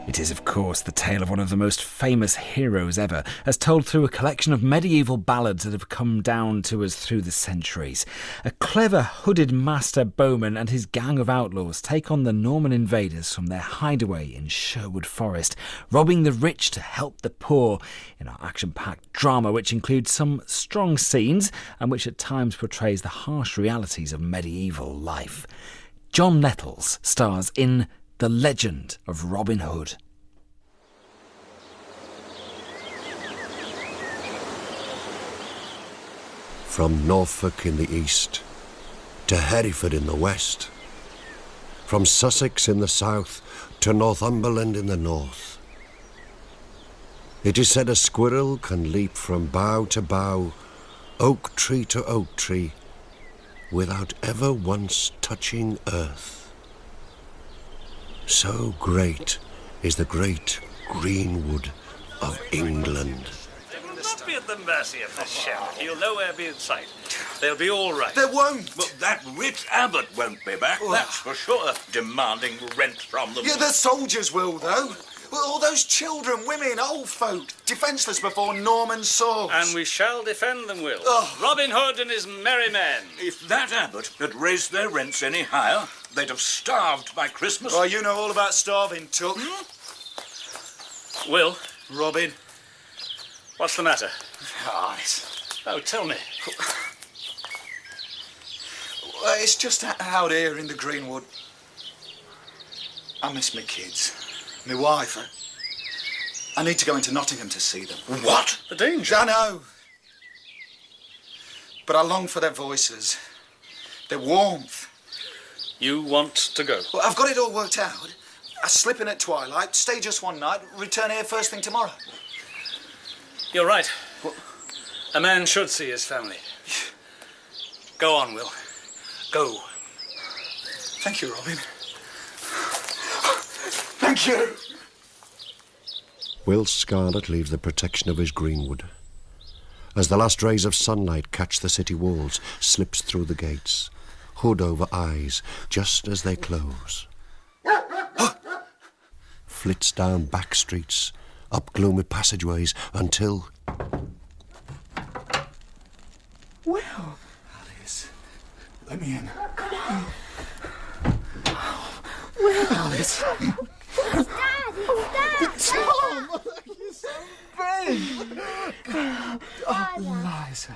It is, of course, the tale of one of the most famous heroes ever, as told through a collection of medieval ballads that have come down to us through the centuries. A clever hooded master bowman and his gang of outlaws take on the Norman invaders from their hideaway in Sherwood Forest, robbing the rich to help the poor in our action-packed drama, which includes some strong scenes and which at times portrays the harsh realities of medieval life. John Nettles stars in The Legend of Robin Hood. From Norfolk in the east to Hereford in the west, from Sussex in the south to Northumberland in the north. It is said a squirrel can leap from bough to bough, oak tree to oak tree, without ever once touching earth. So great is the great greenwood of England. They will not be at the mercy of the sheriff. He'll nowhere be in sight. They'll be all right. They won't. But that rich abbot won't be back, that's for sure. Demanding rent from them. Yeah, the soldiers will, though. Well, all those children, women, old folk, defenceless before Norman swords. And we shall defend them, Will. Oh. Robin Hood and his merry men. If that abbot had raised their rents any higher, they'd have starved by Christmas. Oh, you know all about starving, Tuck. Will, Robin. what's the matter? Oh, it's... Oh, tell me. Well, it's just out here in the Greenwood. I miss my kids. My wife. I need to go into Nottingham to see them. What? The danger. I know. But I long for their voices, their warmth. You want to go? Well, I've got it all worked out. I slip in at twilight, stay just one night, return here first thing tomorrow. You're right. What? A man should see his family. Go on, Will. Go. Thank you, Robin. Thank you. Will Scarlett leaves the protection of his greenwood. As the last rays of sunlight catch the city walls, slips through the gates, hood over eyes, just as they close. Flits down back streets, up gloomy passageways, until... Will. Alice, let me in. Come on. Will. Alice. It's Dad! Tom! You're so big! Oh, Liza.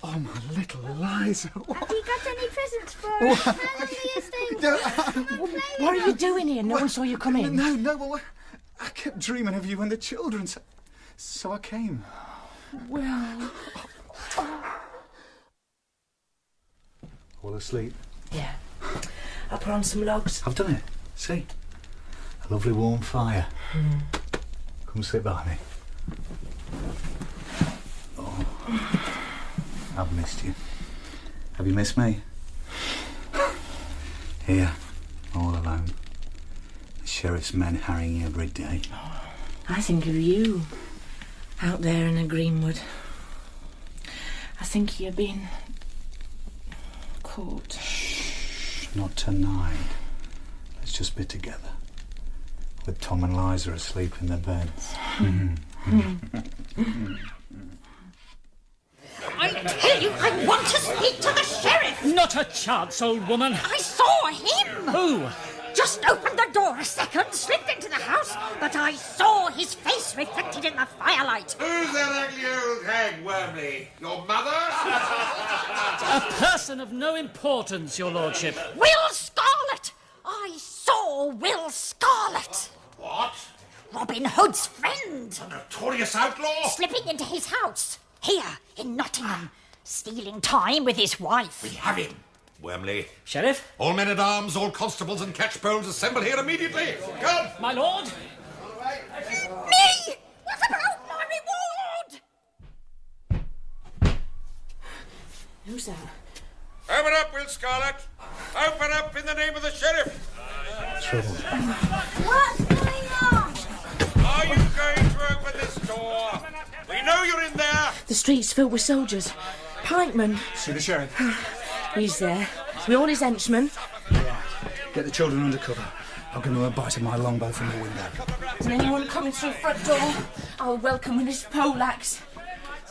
Oh, my little Liza. Have you got any presents for us? How lovely is things? What are you doing here? No one saw you come in. No, well, I kept dreaming of you and the children, so I came. Well... All asleep? Yeah. I'll put on some logs. I've done it. See? A lovely warm fire. Come sit by me. Oh, I've missed you. Have you missed me? Here, all alone. The sheriff's men harrying you every day. I think of you, out there in the greenwood. I think you're being caught. Shh, not tonight. Let's just be together. With Tom and Liza asleep in their beds. I tell you, I want to speak to the sheriff. Not a chance, old woman. I saw him. Who? Just opened the door a second, slipped into the house, but I saw his face reflected in the firelight. Who's that ugly old hag, Wormley? Your mother? A person of no importance, your lordship. Will Scarlett! I saw Will Scarlett. What? Robin Hood's friend. A notorious outlaw? Slipping into his house, here in Nottingham, stealing time with his wife. We have him. Wormley. Sheriff? All men-at-arms, all constables and catchpoles assemble here immediately. Come! My lord? Me! What about my reward? Who's that? Open up, Will Scarlett. Open up in the name of the sheriff. Trouble. What's going on? Are you going to open this door? We know you're in there. The street's filled with soldiers. Pikemen. See the sheriff? He's there. With all his henchmen. Yeah. Get the children under cover. I'll give them a bite of my longbow from the window. Is anyone coming through front door? I'll welcome with his poleaxe.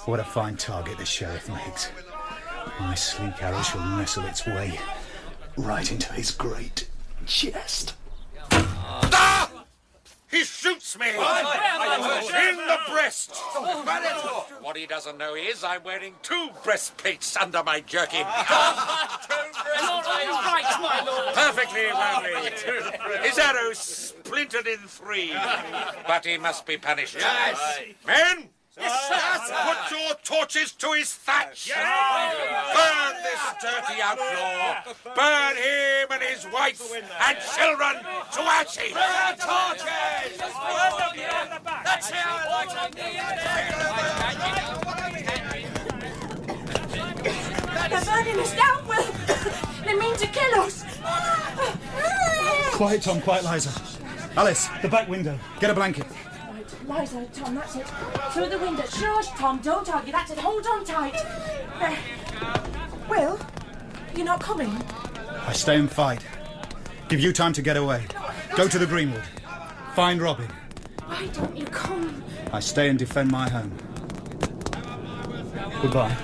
What a fine target the Sheriff makes. My sleek arrow shall nestle its way right into his great chest. Ah! He shoots me! In the breast! What he doesn't know is I'm wearing 2 breastplates under my jerkin. Right, my lord. Perfectly, Wormley. His arrow splintered in 3. But he must be punished. Yes. Men! Put your torches to his thatch! Burn this dirty outlaw! Burn him and his wife and children to ashes! Burn torches! That's how I like They're burning us down, Will. They mean to kill us. Quiet, Tom. Quiet, Liza. Alice, the back window. Get a blanket. Right, Liza, Tom, that's it. Through the window. Shush, Tom, don't argue. That's it. Hold on tight. There. Will, you're not coming? I stay and fight. Give you time to get away. Go to the Greenwood. Find Robin. Why don't you come? I stay and defend my home. Goodbye.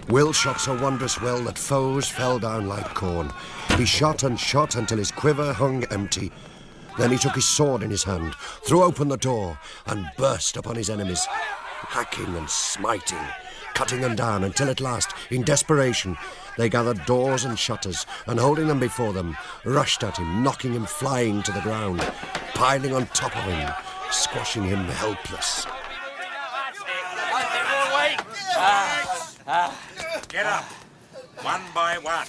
Will shot so wondrous well that foes fell down like corn. He shot and shot until his quiver hung empty. Then he took his sword in his hand, threw open the door, and burst upon his enemies, hacking and smiting, cutting them down until at last, in desperation, they gathered doors and shutters, and holding them before them, rushed at him, knocking him flying to the ground, piling on top of him, squashing him helpless. Get up, one by one.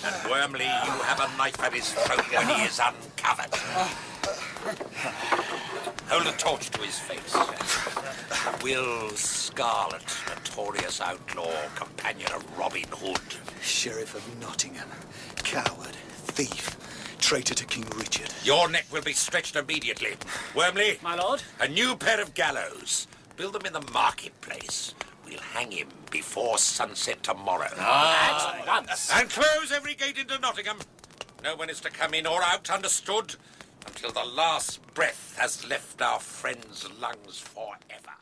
And Wormley, you have a knife at his throat when he is uncovered. Hold a torch to his face. Will Scarlett, notorious outlaw, companion of Robin Hood. Sheriff of Nottingham, coward, thief, traitor to King Richard. Your neck will be stretched immediately. Wormley. My lord? A new pair of gallows. Build them in the marketplace. We'll hang him before sunset tomorrow. At once. And close every gate into Nottingham. No one is to come in or out, understood? Until the last breath has left our friend's lungs forever.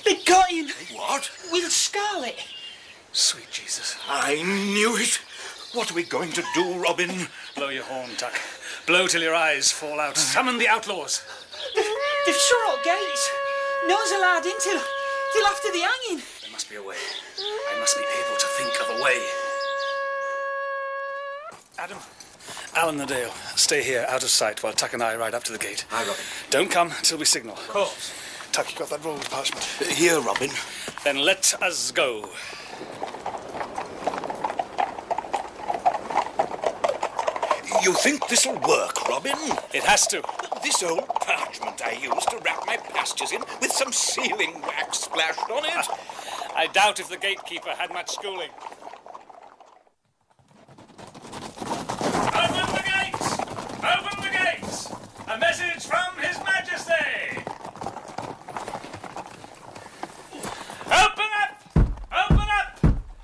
They got him! What? Will Scarlett. Sweet Jesus. I knew it. What are we going to do, Robin? Blow your horn, Tuck. Blow till your eyes fall out. Summon the outlaws. They've shut all gates. No one's allowed in till after the hanging. There must be a way. I must be able to think of a way. Adam, Alan the Dale, stay here out of sight while Tuck and I ride up to the gate. Aye, Robin. Don't come till we signal. Of course. Tuck, you got that roll of parchment? Here, Robin. Then let us go. You think this'll work, Robin? It has to. This old parchment I used to wrap my pastures in with some sealing wax splashed on it. I doubt if the gatekeeper had much schooling. Open the gates! Open the gates! A message from His Majesty! Open up! Open up!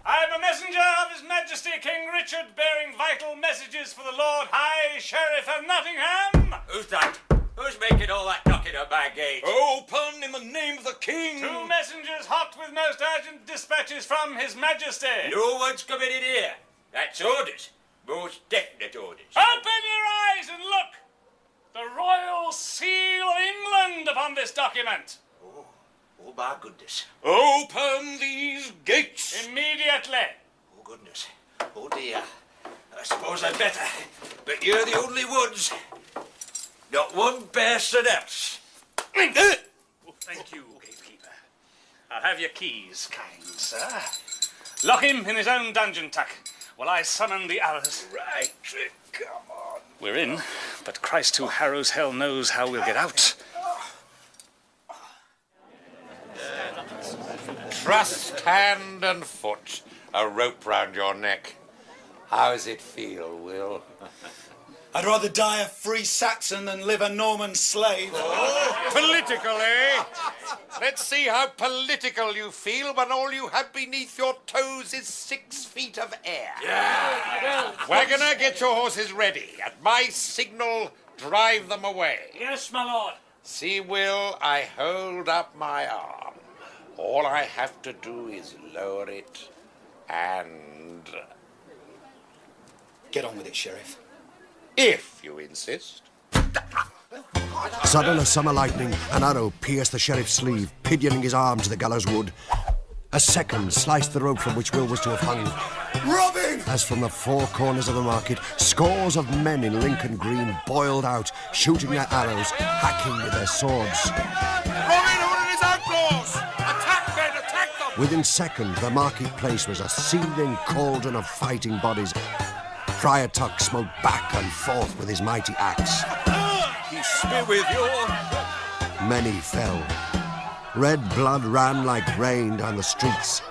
I am a messenger of His Majesty King Richard bearing vital messages for the Lord High Sheriff of Nottingham! Who's that? Who's making all that knocking at my gate? Open in the name of the king! 2 messengers hot with most urgent dispatches from His Majesty! No one's coming in here. That's orders. Most definite orders. Open your eyes and look! The Royal Seal of England upon this document! Oh, my goodness. Open these gates! Immediately! Oh, goodness. Oh, dear. I suppose I'd better. But you're the only ones. Not one person else. Oh, thank you, gatekeeper. I'll have your keys, kind sir. Lock him in his own dungeon, Tuck, while I summon the others. Right, come on. We're in, but Christ who harrows hell knows how we'll get out. Trust hand and foot. A rope round your neck. How's it feel, Will? I'd rather die a free Saxon than live a Norman slave. Political, eh? Let's see how political you feel when all you have beneath your toes is 6 feet of air. Yeah. Wagoner, get your horses ready. At my signal, drive them away. Yes, my lord. See, Will, I hold up my arm. All I have to do is lower it and... Get on with it, Sheriff. If you insist. Sudden as summer lightning, an arrow pierced the sheriff's sleeve, pinioning his arm to the gallows wood. A second sliced the rope from which Will was to have hung. Robin! As from the four corners of the market, scores of men in Lincoln Green boiled out, shooting their arrows, hacking with their swords. Robin Hood and his outlaws! Attack, men, attack them! Within seconds, the marketplace was a seething cauldron of fighting bodies. Friar Tuck smote back and forth with his mighty axe. Peace be with you. Many fell. Red blood ran like rain down the streets.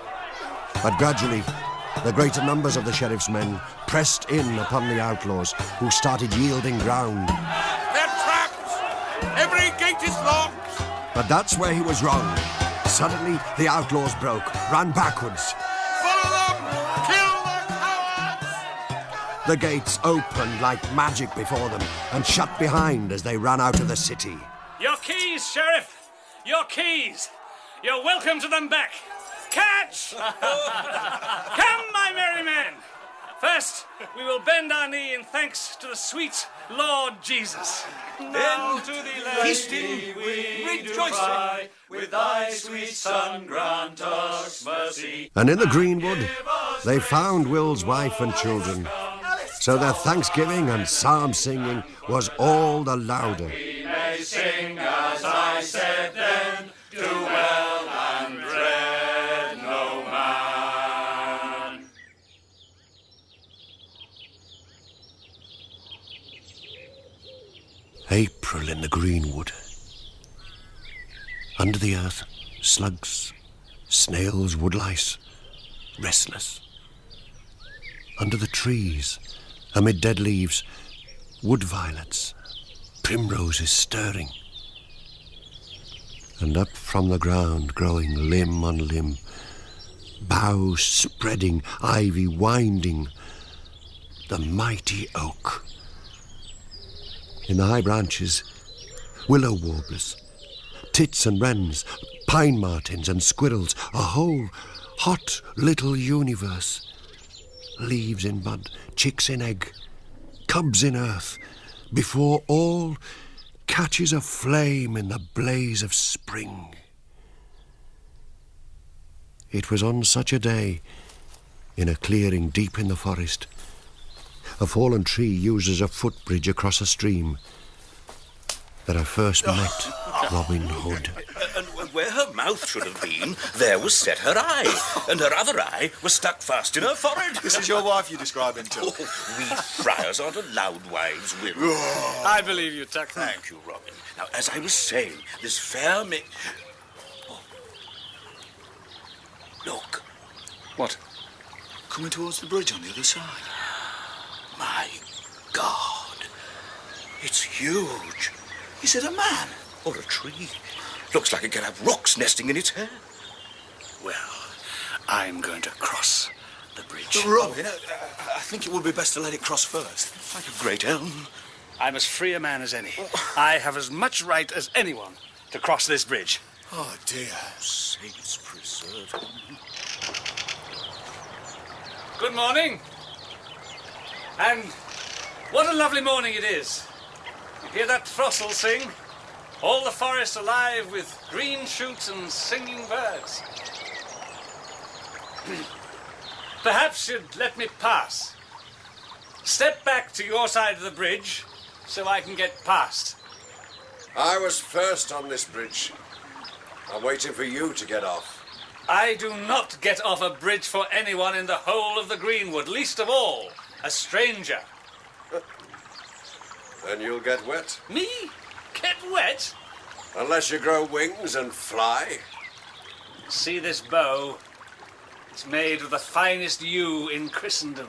But gradually, the greater numbers of the sheriff's men pressed in upon the outlaws, who started yielding ground. They're trapped! Every gate is locked! But that's where he was wrong. Suddenly, the outlaws broke, ran backwards. Follow them! Kill the cowards! The gates opened like magic before them and shut behind as they ran out of the city. Your keys, Sheriff! Your keys! You're welcome to them back. Catch! Come, my merry men! First, we will bend our knee in thanks to the sweet Lord Jesus. Then to thee, Lady, we rejoice. With thy sweet Son, grant us mercy. And in the greenwood, they found Will's wife and children. So their thanksgiving and psalm singing was all the louder. We may sing as I said then, do well and dread no man. April in the greenwood. Under the earth, slugs, snails, woodlice, restless. Under the trees, amid dead leaves, wood violets, primroses stirring. And up from the ground, growing limb on limb, boughs spreading, ivy winding, the mighty oak. In the high branches, willow warblers, tits and wrens, pine martins and squirrels, a whole hot little universe. Leaves in bud, chicks in egg, cubs in earth, before all catches a flame in the blaze of spring. It was on such a day, in a clearing deep in the forest, a fallen tree used as a footbridge across a stream, that I first met Robin Hood. And where her mouth should have been, there was set her eye, and her other eye was stuck fast in her forehead. This is your wife you're describing, Tuck. Oh, we friars aren't allowed wives, Will. I believe you, Tuck. Thank you, Robin. Now, as I was saying, this fair Oh. Look. What? Coming towards the bridge on the other side. My God. It's huge. Is it a man? Or a tree. Looks like it could have rooks nesting in its hair. Well, I'm going to cross the bridge. Robin, I think it would be best to let it cross first. Like a great elm. I'm as free a man as any. I have as much right as anyone to cross this bridge. Oh, dear. Saints preserve him. Good morning. And what a lovely morning it is. You hear that throstle sing? All the forest alive with green shoots and singing birds. Perhaps you'd let me pass. Step back to your side of the bridge so I can get past. I was first on this bridge. I'm waiting for you to get off. I do not get off a bridge for anyone in the whole of the greenwood, least of all a stranger. Then you'll get wet. Me? Get wet? Unless you grow wings and fly. See this bow? It's made of the finest yew in Christendom.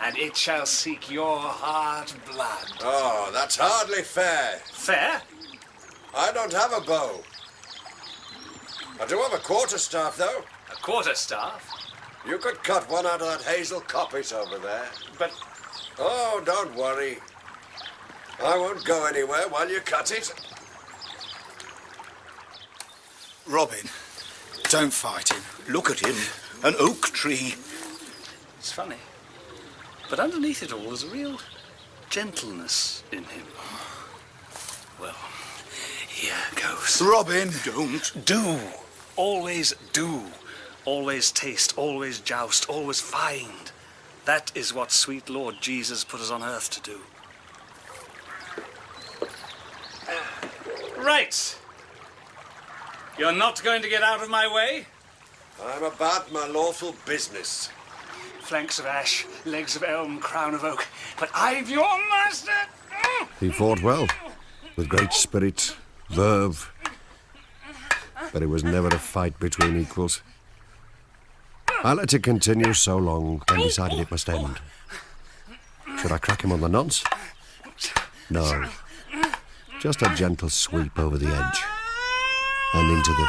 and it shall seek your heart blood. Oh, that's hardly fair. Fair? I don't have a bow. I do have a quarterstaff, though. A quarterstaff? You could cut one out of that hazel coppice over there. But... Oh, don't worry. I won't go anywhere while you cut it. Robin, don't fight him. Look at him. An oak tree. It's funny. But underneath it all, there's a real gentleness in him. Well, here goes. Robin! Don't. Do. Always do. Always taste, always joust, always find. That is what sweet Lord Jesus put us on earth to do. Right. You're not going to get out of my way? I'm about my lawful business. Flanks of ash, legs of elm, crown of oak. But I've your master! He fought well, with great spirit, verve. But it was never a fight between equals. I let it continue so long, and decided it must end. Should I crack him on the nonce? No. Just a gentle sweep over the edge. And into the...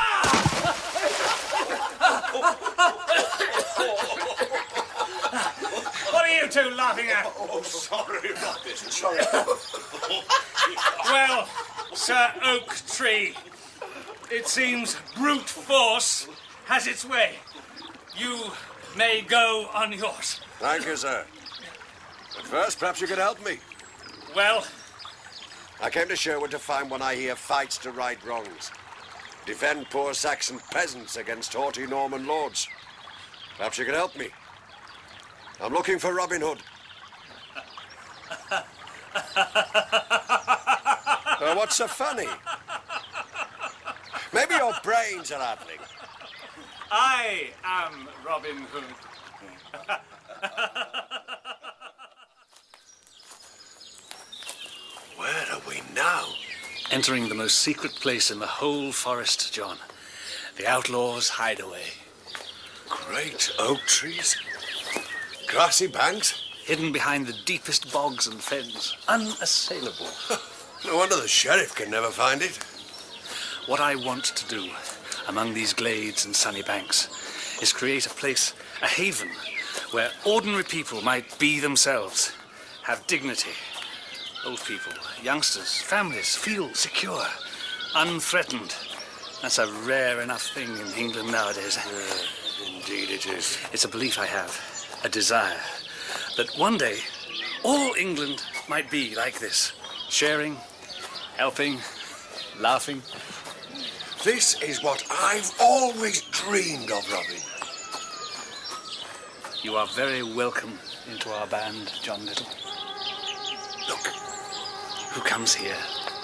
What are you two laughing at? Oh, sorry about this. Sorry. Well, Sir Oak Tree, it seems brute force has its way. You may go on yours. Thank you, sir. But first, perhaps you could help me. Well? I came to Sherwood to find when I hear fights to right wrongs. Defend poor Saxon peasants against haughty Norman lords. Perhaps you could help me. I'm looking for Robin Hood. What's so funny? Maybe your brains are addling. I am Robin Hood. Where are we now? Entering the most secret place in the whole forest, John. The outlaw's hideaway. Great oak trees. Grassy banks. Hidden behind the deepest bogs and fens. Unassailable. No wonder the sheriff can never find it. What I want to do among these glades and sunny banks is create a place, a haven, where ordinary people might be themselves, have dignity. Old people, youngsters, families feel secure, unthreatened. That's a rare enough thing in England nowadays. Indeed it is. It's a belief I have, a desire, that one day all England might be like this, sharing, helping, laughing. This is what I've always dreamed of, Robin. You are very welcome into our band, John Little. Look, who comes here?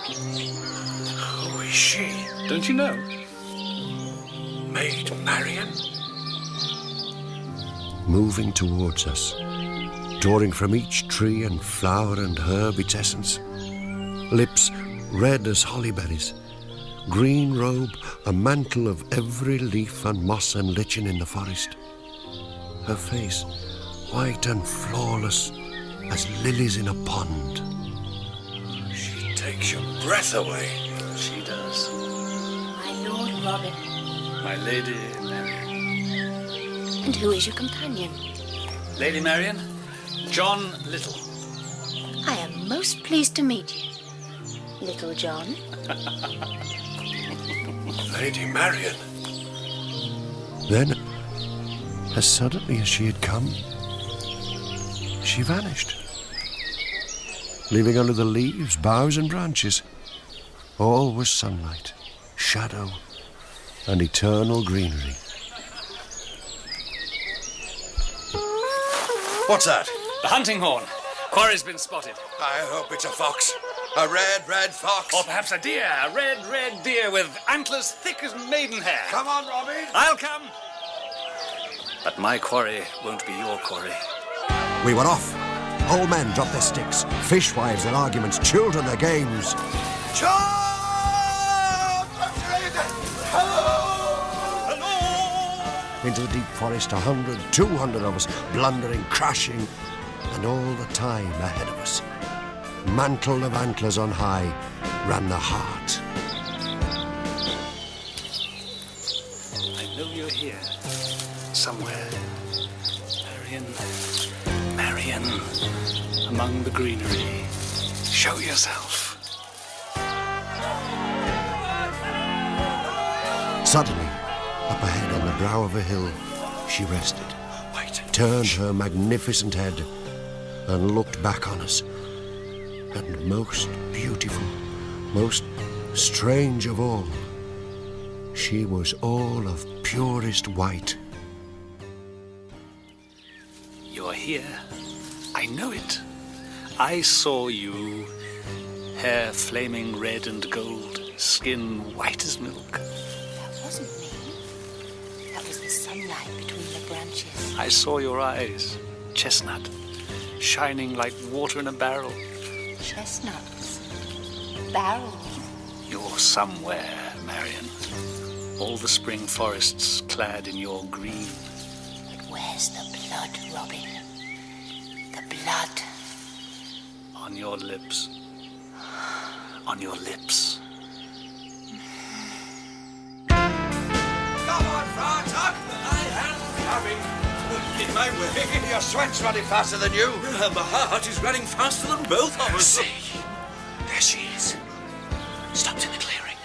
Who is she? Don't you know? Maid Marian? Moving towards us, drawing from each tree and flower and herb its essence. Lips red as hollyberries, green robe, a mantle of every leaf and moss and lichen in the forest. Her face, white and flawless as lilies in a pond. She takes your breath away. She does. My Lord Robin. My Lady Marian. And who is your companion? Lady Marian, John Little. I am most pleased to meet you, Little John. Lady Marian. Then, as suddenly as she had come, she vanished, leaving under the leaves, boughs and branches. All was sunlight, shadow, and eternal greenery. What's that? The hunting horn. Quarry's been spotted. I hope it's a fox. A red fox. Or perhaps a deer. A red deer with antlers thick as maidenhair. Come on, Robin. I'll come. But my quarry won't be your quarry. We were off. Old men dropped their sticks, fishwives their arguments, children their games. Charge! Into the deep forest, 100, 200 of us, blundering, crashing. and all the time ahead of us. Mantle of antlers on high ran the hart. I know you're here, somewhere. Marian, among the greenery. Show yourself. Suddenly, up ahead on the brow of a hill, she rested, turned her magnificent head, and looked back on us. And most beautiful, most strange of all, she was all of purest white. You're here. I know it. I saw you. Hair flaming red and gold, skin white as milk. That wasn't me. That was the sunlight between the branches. I saw your eyes, chestnut, shining like water in a barrel. Chestnuts. Barrels. You're somewhere, Marian. All the spring forests clad in your green. But where's the blood, Robin? The blood. On your lips. On your lips. Come on, Friar Tuck. I am coming. In my way. Your sweat's running faster than you. My heart is running faster than both of us. See, there she is. Stopped in the clearing.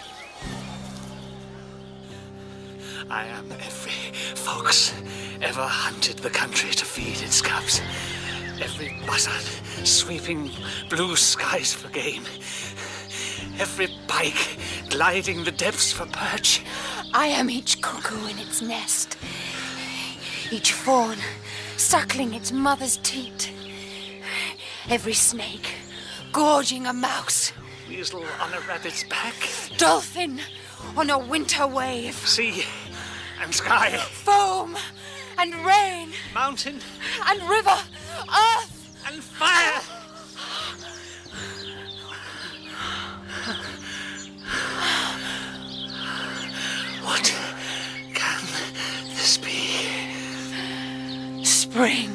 I am every fox ever hunted the country to feed its cubs. Every buzzard sweeping blue skies for game. Every pike gliding the depths for perch. I am each cuckoo in its nest. Each fawn suckling its mother's teat. Every snake gorging a mouse. Weasel on a rabbit's back. Dolphin on a winter wave. Sea and sky. Foam and rain. Mountain and river. Earth and fire. What can this be? Spring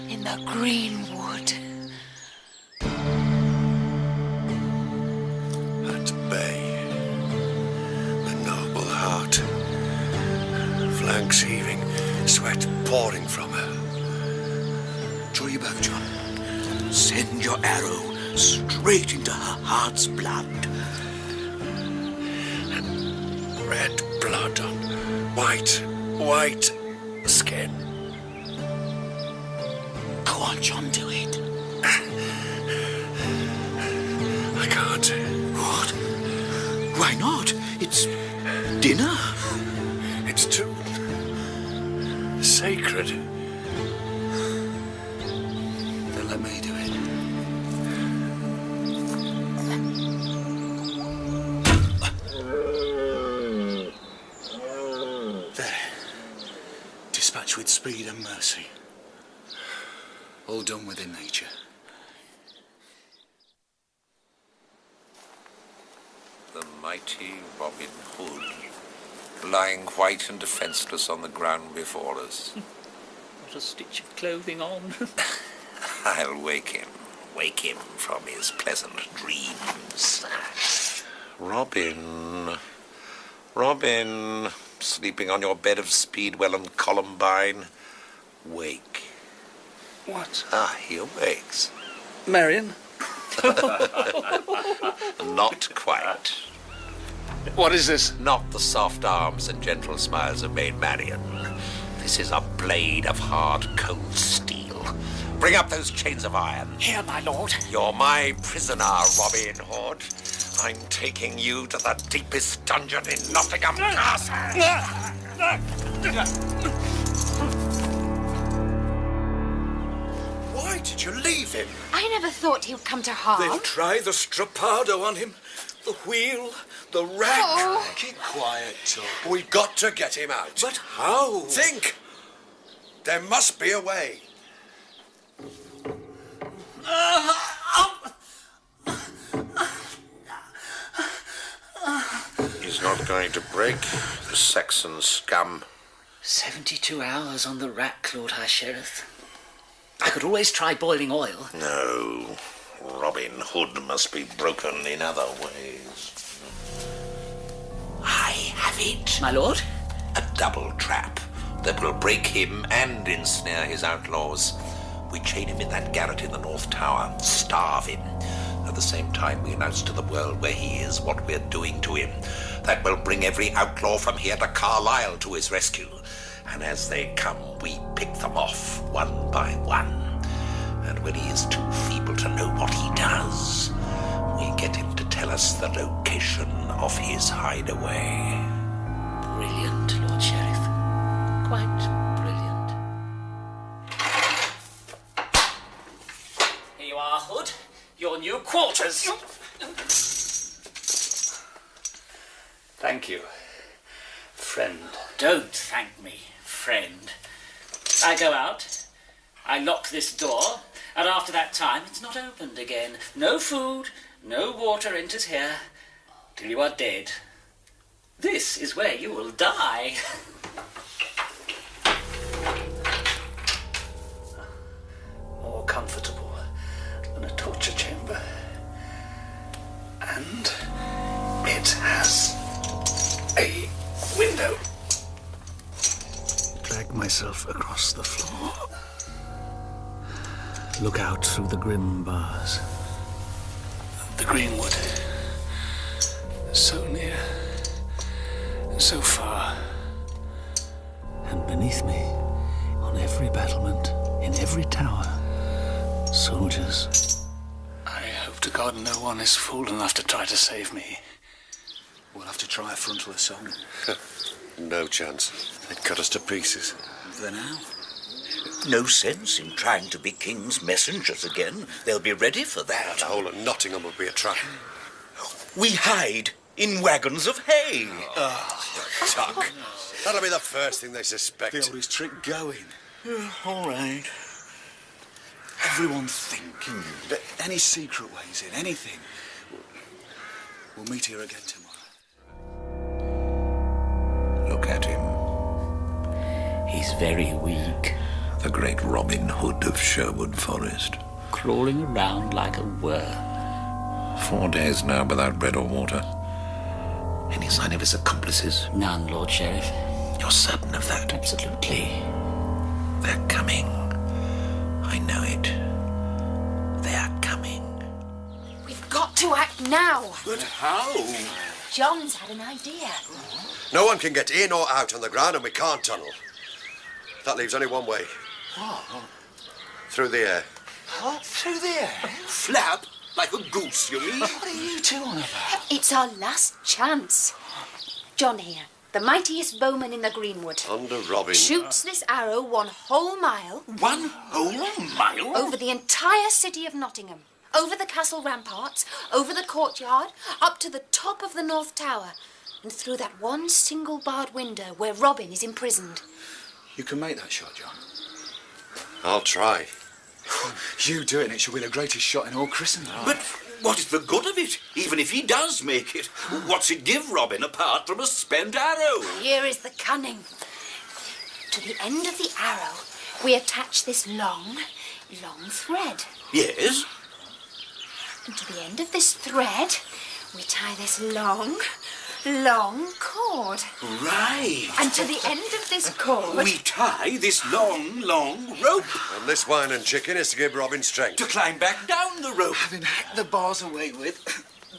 in the green wood. At bay, the noble heart, flanks heaving, sweat pouring from her. Draw your bow, John. Send your arrow straight into her heart's blood. Red blood on white skin. Go on, John, do it. I can't. What? Why not? It's dinner. It's too sacred. Then let me do it. Dispatch with speed and mercy. All done within nature. The mighty Robin Hood, lying white and defenceless on the ground before us. Not a stitch of clothing on. I'll wake him from his pleasant dreams. Robin, sleeping on your bed of Speedwell and Columbine, wake. What? Ah, he awakes. Marian? Not quite. What is this? Not the soft arms and gentle smiles of Maid Marian. This is a blade of hard, cold steel. Bring up those chains of iron. Here, my lord. You're my prisoner, Robin Hood. I'm taking you to the deepest dungeon in Nottingham Castle. Why did you leave him? I never thought he would come to harm. They'll try the strappado on him. The wheel, the rack. Oh. Keep quiet, Tom. We've got to get him out. But how? Think! There must be a way. He's not going to break, the Saxon scum. 72 hours on the rack, Lord High Sheriff. I could always try boiling oil. No. Robin Hood must be broken in other ways. I have it. My lord? A double trap that will break him and ensnare his outlaws. We chain him in that garret in the North Tower, starve him. At the same time, we announce to the world where he is, what we're doing to him. That will bring every outlaw from here to Carlisle to his rescue. And as they come, we pick them off one by one. And when he is too feeble to know what he does, we get him to tell us the location of his hideaway. Brilliant, Lord Sheriff. Quite brilliant. Here you are, Hood. Your new quarters. Thank you, friend. Don't thank me, friend. I go out, I lock this door, and after that time it's not opened again. No food, no water enters here, till you are dead. This is where you will die. More comfortable than a torture chamber. And it has a window. Drag myself across the floor. Look out through the grim bars. The greenwood. So near. So far. And beneath me, on every battlement, in every tower, soldiers. I hope to God no one is fool enough to try to save me. We'll have to try a frontal assault. No chance. They'd cut us to pieces. For now. No sense in trying to be king's messengers again. They'll be ready for that. The whole of Nottingham will be a trap. We hide in wagons of hay. Tuck. That'll be the first thing they suspect. The oldest trick going. All right. Everyone think. But any secret ways in, anything. We'll meet here again tomorrow. Look at him. He's very weak. The great Robin Hood of Sherwood Forest. Crawling around like a worm. 4 days now without bread or water. Any sign of his accomplices? None, Lord Sheriff. You're certain of that? Absolutely. They're coming. I know it. They're coming. We've got to act now. But how? John's had an idea. No one can get in or out on the ground, and we can't tunnel. That leaves only one way. What? Through the air. What? Through the air? Flap? Like a goose, you mean? What are you two on about? It's our last chance. John here, the mightiest bowman in the greenwood. Under Robin. Shoots this arrow 1 whole mile. 1 whole mile? Over the entire city of Nottingham. Over the castle ramparts, over the courtyard, up to the top of the North Tower, and through that one single barred window where Robin is imprisoned. You can make that shot, John. I'll try. You do it and it shall be the greatest shot in all Christendom. But what is the good of it? Even if he does make it, what's it give Robin apart from a spent arrow? Here is the cunning. To the end of the arrow, we attach this long thread. Yes? And to the end of this thread, we tie this long cord. Right. And to the end of this cord... We tie this long rope. And this wine and chicken is to give Robin strength. To climb back down the rope. Having hacked the bars away with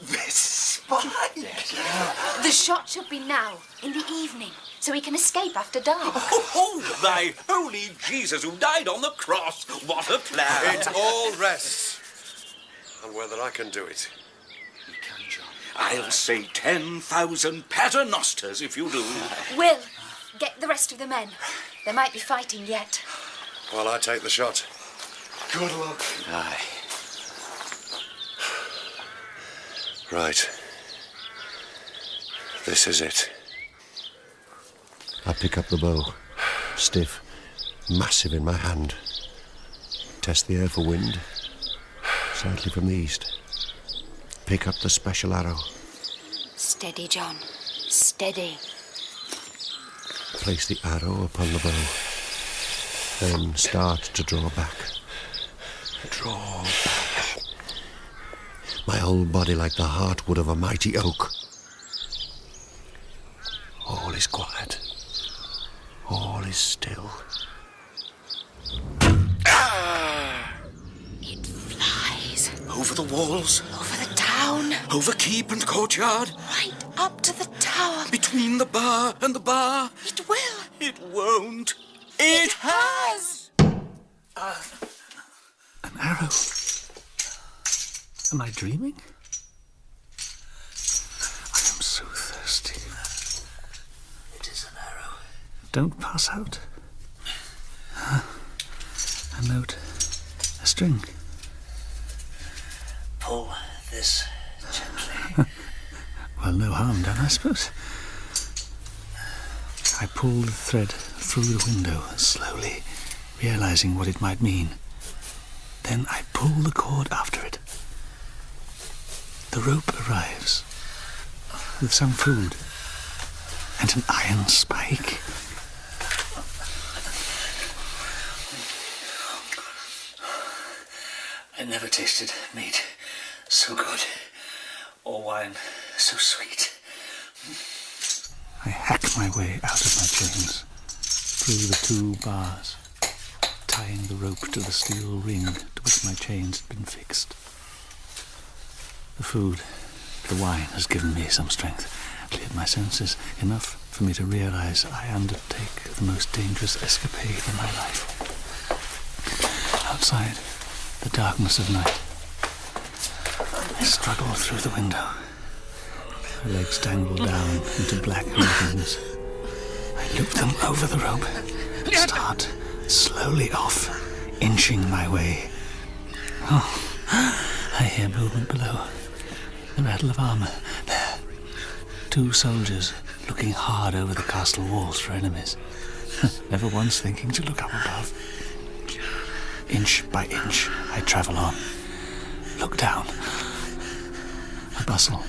this spike. The shot should be now, in the evening, so we can escape after dark. Oh, thy holy Jesus who died on the cross. What a plan. It all rests on whether I can do it. I'll say 10,000 paternosters if you do. Will, get the rest of the men. They might be fighting yet. Well, I take the shot. Good luck. Aye. Right. This is it. I pick up the bow. Stiff. Massive in my hand. Test the air for wind. Slightly from the east. Pick up the special arrow. Steady, John. Steady. Place the arrow upon the bow. Then start to draw back. Draw back. My whole body like the heartwood of a mighty oak. All is quiet. All is still. It flies. Over the walls. Over the town. Over keep and courtyard. Right up to the tower. Between the bar and the bar. It will. It won't. It has. An arrow. Am I dreaming? I am so thirsty. It is an arrow. Don't pass out. A note. A string. Pull this gently. Well, no harm done, I suppose. I pulled the thread through the window, slowly, realizing what it might mean. Then I pull the cord after it. The rope arrives, with some food, and an iron spike. I never tasted meat so good, or wine so sweet. I hack my way out of my chains, through the 2 bars, tying the rope to the steel ring to which my chains had been fixed. The food, the wine, has given me some strength, cleared my senses, enough for me to realize I undertake the most dangerous escapade of my life. Outside, the darkness of night. I struggle through the window. My legs dangle down into black mountains. I loop them over the rope, start slowly off, inching my way. Oh, I hear movement below. The rattle of armour. There. 2 soldiers looking hard over the castle walls for enemies. Never once thinking to look up above. Inch by inch, I travel on. Look down. A bustle.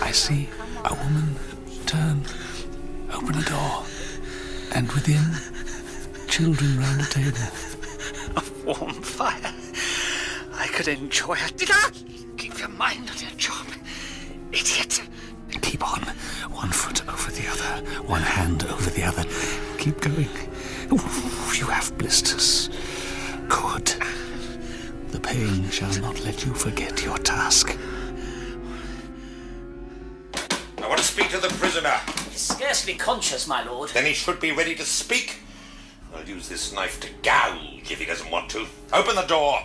I see a woman turn, open a door, and within, children round a table. A warm fire. I could enjoy it. Keep your mind on your job, idiot. Keep on. 1 foot over the other, 1 hand over the other. Keep going. Ooh, you have blisters. Good. The pain shall not let you forget your task. I want to speak to the prisoner. He's scarcely conscious, my lord. Then he should be ready to speak. I'll use this knife to gouge if he doesn't want to. Open the door.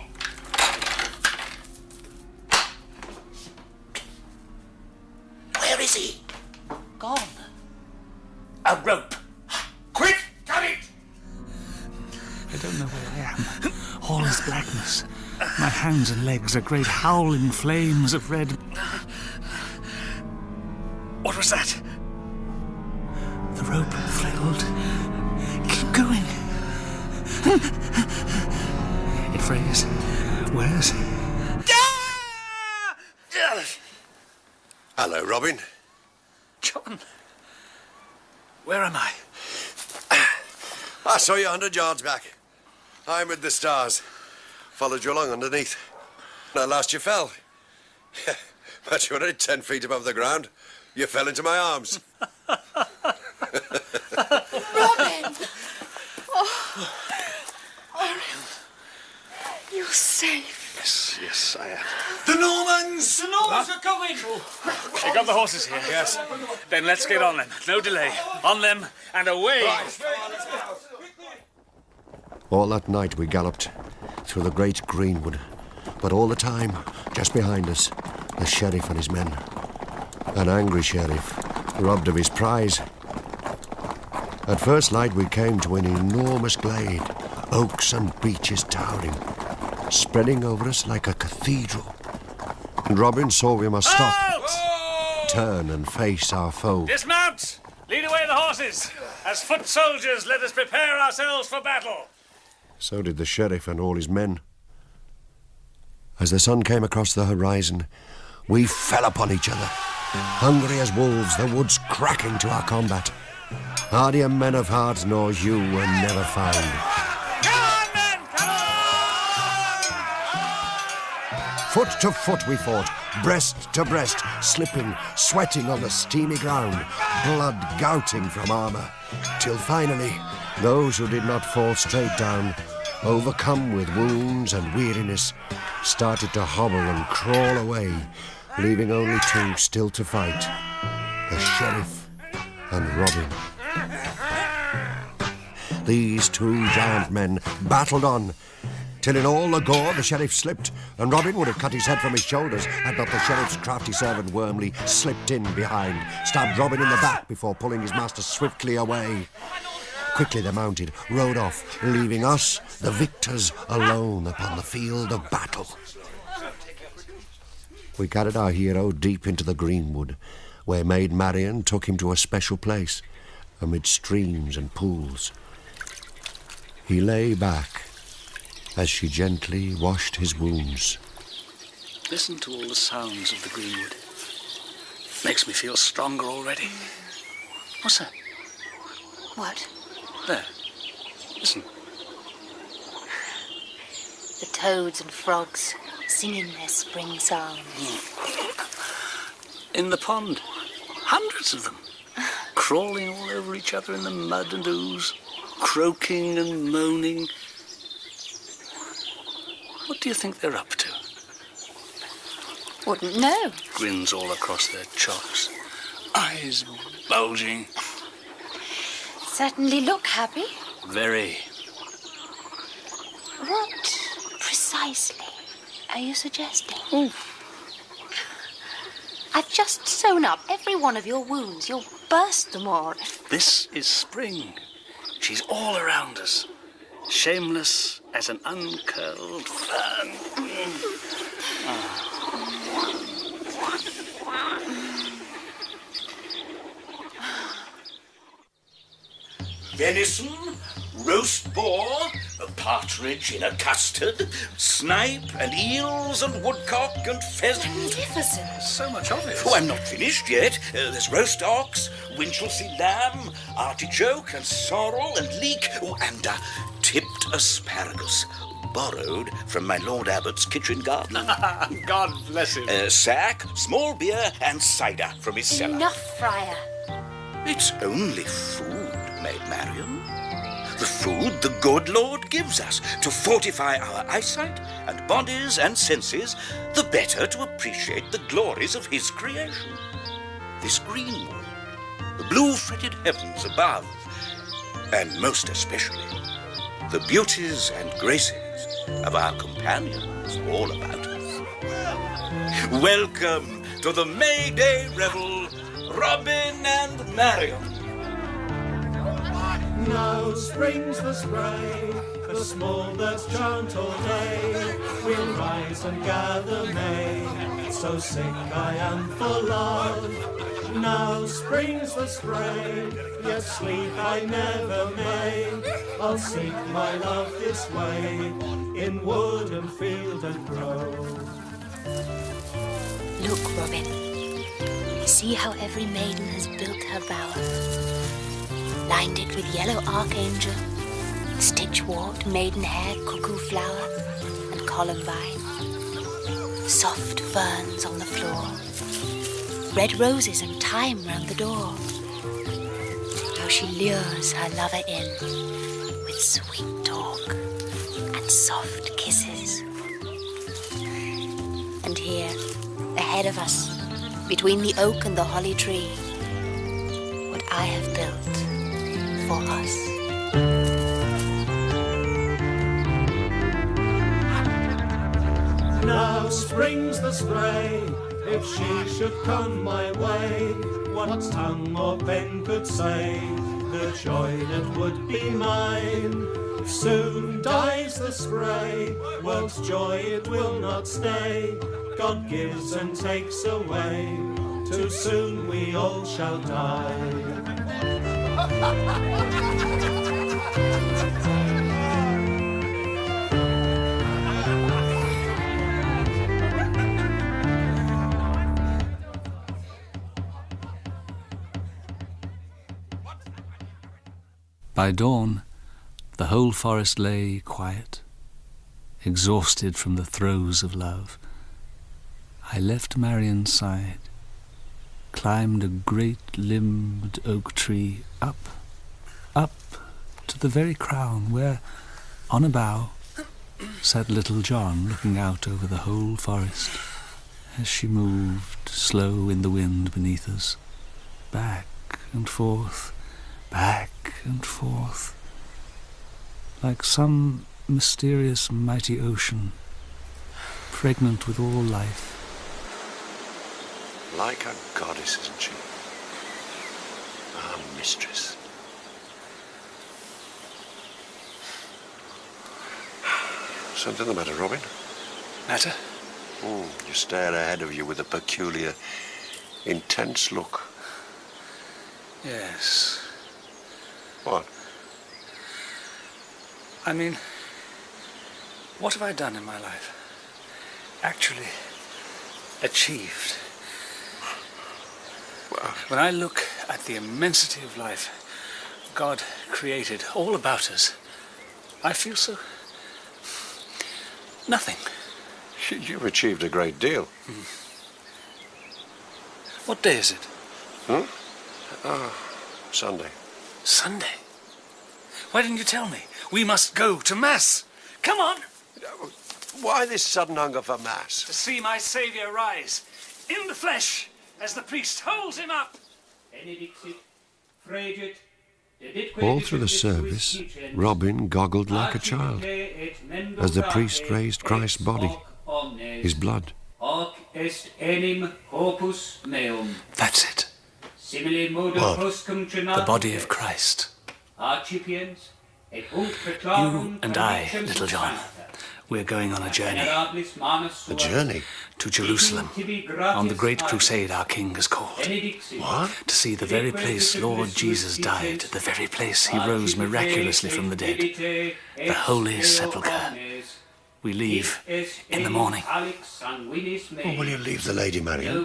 Where is he? Gone. A rope. Quick, cut it! I don't know where I am. All is blackness. My hands and legs are great howling flames of red. What was that? The rope flailed. Keep going. It frays. Where's? Hello, Robin. John. Where am I? I saw you 100 yards back. I'm with the stars. Followed you along underneath. At last you fell. But you were only 10 feet above the ground. You fell into my arms. Robin! Oh. You're safe. Yes, I am. The Normans! The Normans are coming! They got the horses here. Yes. Then let's get on them. No delay. On them and away. All that night we galloped through the great greenwood. But all the time, just behind us, the sheriff and his men. An angry sheriff, robbed of his prize. At first light we came to an enormous glade, oaks and beeches towering, spreading over us like a cathedral. And Robin saw we must stop, turn and face our foe. Dismount! Lead away the horses! As foot soldiers, let us prepare ourselves for battle! So did the sheriff and all his men. As the sun came across the horizon, we fell upon each other. Hungry as wolves, the woods cracking to our combat. Hardier men of heart nor you were never found. Come on, men! Come on! Foot to foot we fought, breast to breast, slipping, sweating on the steamy ground, blood gouting from armour, till finally, those who did not fall straight down, overcome with wounds and weariness, started to hobble and crawl away, leaving only two still to fight, the Sheriff and Robin. These two giant men battled on, till in all the gore the Sheriff slipped, and Robin would have cut his head from his shoulders had not the Sheriff's crafty servant Wormley slipped in behind, stabbed Robin in the back before pulling his master swiftly away. Quickly they mounted, rode off, leaving us, the victors, alone upon the field of battle. We carried our hero deep into the greenwood, where Maid Marian took him to a special place, amid streams and pools. He lay back as she gently washed his wounds. Listen to all the sounds of the greenwood. Makes me feel stronger already. What's that? What? There. Listen. The toads and frogs singing their spring songs. In the pond. Hundreds of them. Crawling all over each other in the mud and ooze. Croaking and moaning. What do you think they're up to? Wouldn't know. Grins all across their chops. Eyes bulging. Certainly look happy. Very. What precisely are you suggesting? I've just sewn up every one of your wounds. You'll burst them all. This is spring. She's all around us. Shameless as an uncurled fern. Venison, roast boar, a partridge in a custard, snipe and eels and woodcock and pheasant. Magnificent. So much of it. Oh, I'm not finished yet. There's roast ox, Winchelsea lamb, artichoke and sorrel and leek, and tipped asparagus, borrowed from my Lord Abbot's kitchen garden. God bless him. Sack, small beer and cider from his cellar. Enough, Friar. It's only food, Maid Marian. The food the good Lord gives us to fortify our eyesight and bodies and senses, the better to appreciate the glories of his creation. This greenwood, the blue-fretted heavens above, and most especially, the beauties and graces of our companions all about us. Welcome to the May Day revel, Robin and Marian. Now springs the spray, the small birds chant all day. We'll rise and gather May, so sick I am for love. Now springs the spray, yet sleep I never may. I'll seek my love this way, in wood and field and grove. Look, Robin. See how every maiden has built her bower. Lined it with yellow archangel, stitchwort, maidenhair, cuckoo flower, and columbine. Soft ferns on the floor, red roses and thyme round the door. How she lures her lover in with sweet talk and soft kisses. And here, ahead of us, between the oak and the holly tree, what I have built for us. Now springs the spray, if she should come my way, what tongue or pen could say the joy that would be mine? Soon dies the spray, world's joy it will not stay. God gives and takes away, too soon we all shall die. By dawn, the whole forest lay quiet, exhausted from the throes of love, I left Marian's side, climbed a great-limbed oak tree up to the very crown where, on a bough, sat little John looking out over the whole forest as she moved slow in the wind beneath us, back and forth, like some mysterious mighty ocean, pregnant with all life. Like a goddess, isn't she? Our mistress. Something the matter, Robin? Matter? You stare ahead of you with a peculiar, intense look. Yes. What? I mean, what have I done in my life? Actually achieved. When I look at the immensity of life God created all about us, I feel so... nothing. You've achieved a great deal. What day is it? Sunday. Sunday? Why didn't you tell me? We must go to Mass. Come on. Why this sudden hunger for Mass? To see my Saviour rise in the flesh as the priest holds him up. All through the service, Robin goggled like a child as the priest raised Christ's body, his blood. That's it. What? The body of Christ. You and I, little John, we're going on a journey. A journey? To Jerusalem, on the great crusade our King has called. What? To see the very place Lord Jesus died, the very place he rose miraculously from the dead, the Holy Sepulchre. We leave in the morning. Or will you leave the lady, Marian?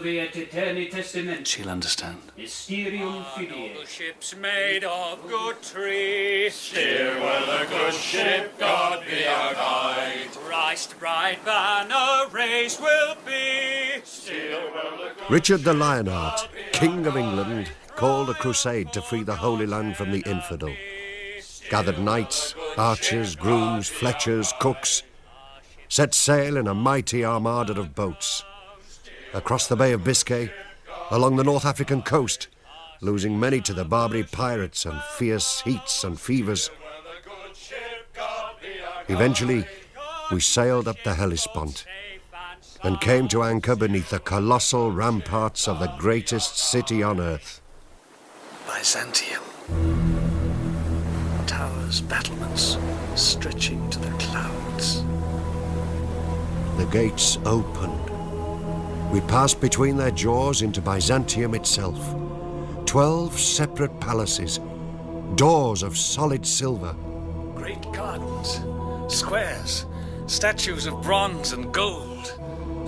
She'll understand. The ship's made of good tree. Steer well a good ship, God be our guide. Christ bright banner raised will be. Steer well a good Richard the Lionheart, King of England, called a crusade to free the Holy Land from the infidel. Gathered knights, archers, grooms, Fletchers, cooks, set sail in a mighty armada of boats. Across the Bay of Biscay, along the North African coast, losing many to the Barbary pirates and fierce heats and fevers. Eventually, we sailed up the Hellespont and came to anchor beneath the colossal ramparts of the greatest city on earth. Byzantium. Towers, battlements, stretching to the clouds. The gates opened. We passed between their jaws into Byzantium itself. 12 separate palaces, doors of solid silver. Great gardens, squares, statues of bronze and gold.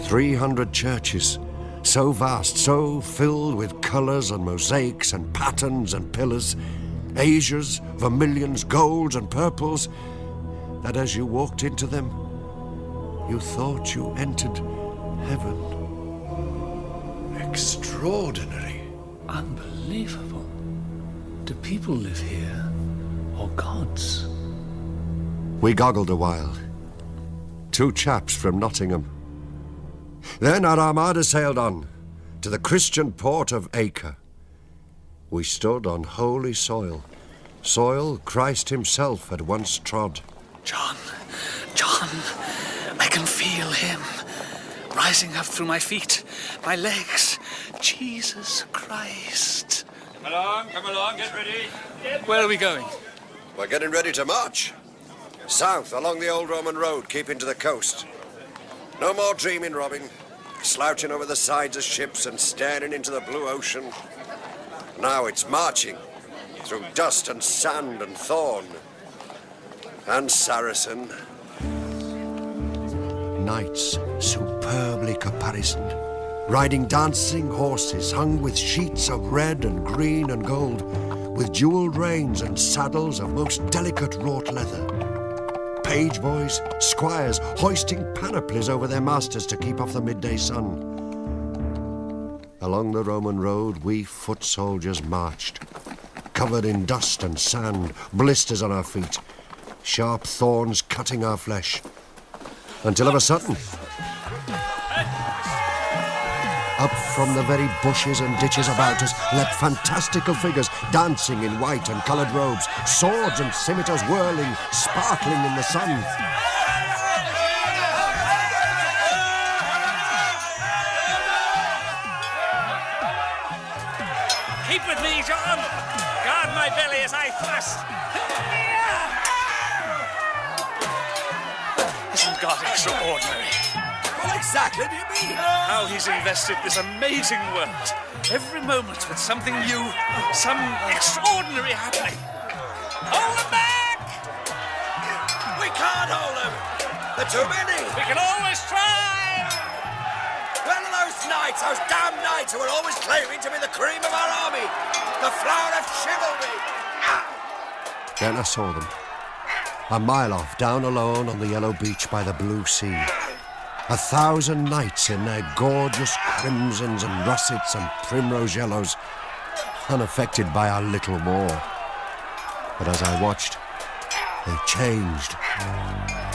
300 churches, so vast, so filled with colours and mosaics and patterns and pillars, azures, vermilions, golds and purples, that as you walked into them, you thought you entered heaven. Extraordinary. Unbelievable. Do people live here, or gods? We goggled a while. 2 chaps from Nottingham. Then our armada sailed on to the Christian port of Acre. We stood on holy soil, soil Christ himself had once trod. John, I can feel him rising up through my feet, my legs. Jesus Christ. Come along, get ready. Where are we going? We're getting ready to march. South, along the old Roman road, keeping to the coast. No more dreaming, Robin. Slouching over the sides of ships and staring into the blue ocean. Now it's marching through dust and sand and thorn. And Saracen. Knights superbly caparisoned, riding dancing horses hung with sheets of red and green and gold, with jewelled reins and saddles of most delicate wrought leather. Page boys, squires, hoisting panoplies over their masters to keep off the midday sun. Along the Roman road, we foot soldiers marched, covered in dust and sand, blisters on our feet, sharp thorns cutting our flesh, until of a sudden, up from the very bushes and ditches about us leapt fantastical figures dancing in white and coloured robes, swords and scimitars whirling, sparkling in the sun. Keep with me, John. Guard my belly as I thrust. Isn't God extraordinary? What exactly do you mean? How he's invested this amazing world, every moment with something new, some extraordinary happening. Hold them back! We can't hold them. There are too many. We can always try! Where are those knights, those damn knights who are always claiming to be the cream of our army? The flower of chivalry. Then I saw them, a mile off, down alone on the yellow beach by the blue sea. 1,000 knights in their gorgeous crimsons and russets and primrose yellows, unaffected by our little war. But as I watched, they changed.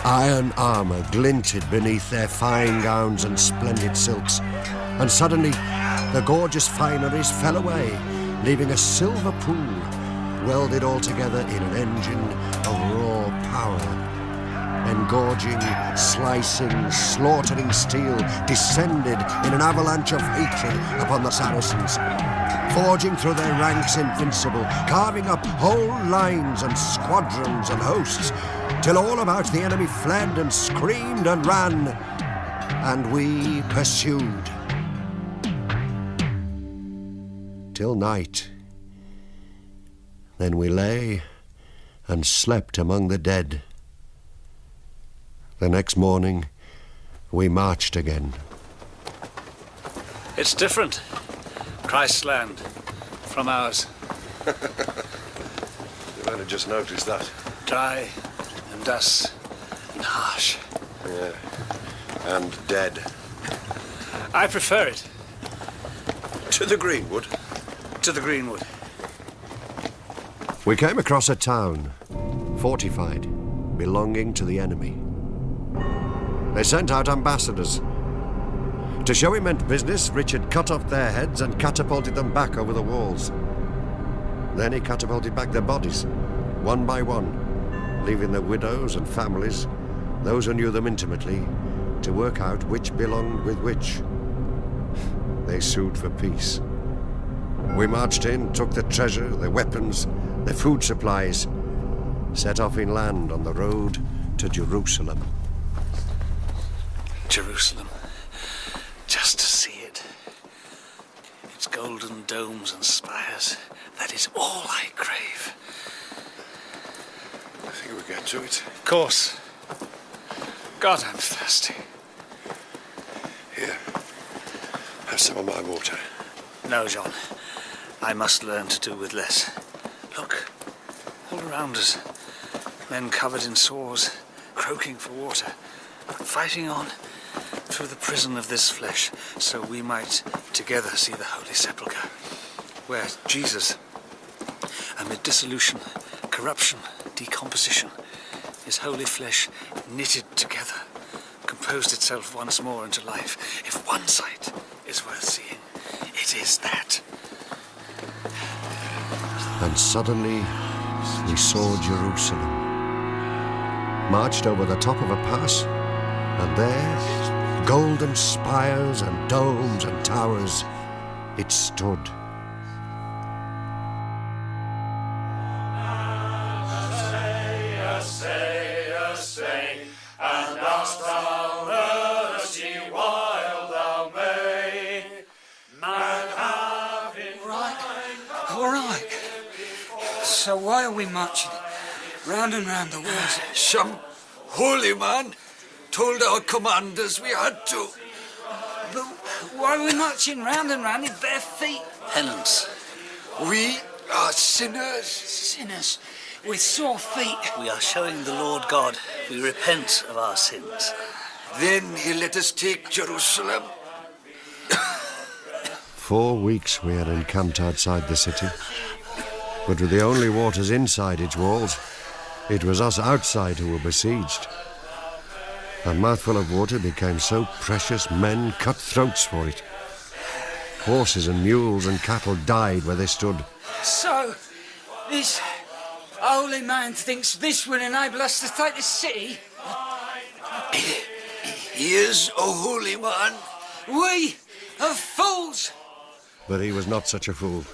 Iron armour glinted beneath their fine gowns and splendid silks, and suddenly the gorgeous fineries fell away, leaving a silver pool, welded all together in an engine of raw power. Engorging, slicing, slaughtering steel descended in an avalanche of hatred upon the Saracens, forging through their ranks invincible, carving up whole lines and squadrons and hosts, till all about the enemy fled and screamed and ran, and we pursued. Till night. Then we lay and slept among the dead. The next morning, we marched again. It's different. Christ's land from ours. You've only just noticed that. Dry and dust and harsh. Yeah, and dead. I prefer it. To the Greenwood? To the Greenwood. We came across a town, fortified, belonging to the enemy. They sent out ambassadors. To show he meant business, Richard cut off their heads and catapulted them back over the walls. Then he catapulted back their bodies, one by one, leaving their widows and families, those who knew them intimately, to work out which belonged with which. They sued for peace. We marched in, took the treasure, their weapons, their food supplies, set off inland on the road to Jerusalem. Jerusalem. Just to see it. Its golden domes and spires. That is all I crave. I think we'll get to it. Of course. God, I'm thirsty. Here. Have some of my water. No, John. I must learn to do with less. Look. All around us. Men covered in sores, croaking for water. Fighting on through the prison of this flesh, so we might together see the Holy Sepulchre, where Jesus, amid dissolution, corruption, decomposition, his holy flesh knitted together, composed itself once more into life. If one sight is worth seeing, it is that. And suddenly we saw Jerusalem, marched over the top of a pass, and there, golden spires and domes and towers, it stood. And dost thou mercy while thou may, man having All right. So why are we marching round and round the walls? Some holy man told our commanders we had to. But why are we marching round and round in bare feet? Penance. We are sinners. Sinners with sore feet. We are showing the Lord God we repent of our sins. Then he let us take Jerusalem. 4 weeks we had encamped outside the city. But with the only waters inside its walls, it was us outside who were besieged. A mouthful of water became so precious men cut throats for it. Horses and mules and cattle died where they stood. So, this holy man thinks this will enable us to take the city? He is a holy man. We are fools! But he was not such a fool.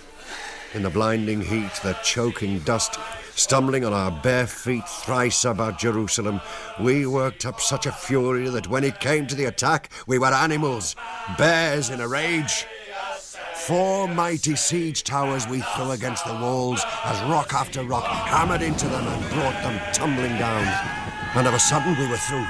In the blinding heat, the choking dust, stumbling on our bare feet thrice about Jerusalem, we worked up such a fury that when it came to the attack, we were animals, bears in a rage. 4 mighty siege towers we threw against the walls as rock after rock hammered into them and brought them tumbling down. And of a sudden we were through.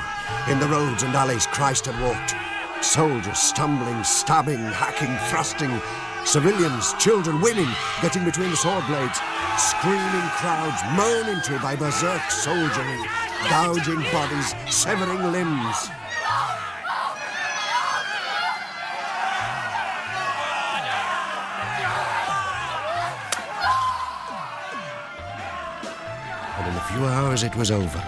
In the roads and alleys Christ had walked. Soldiers stumbling, stabbing, hacking, thrusting. Civilians, children, women getting between the sword blades. Screaming crowds mown into by berserk soldiery. Gouging bodies, severing limbs. And in a few hours it was over.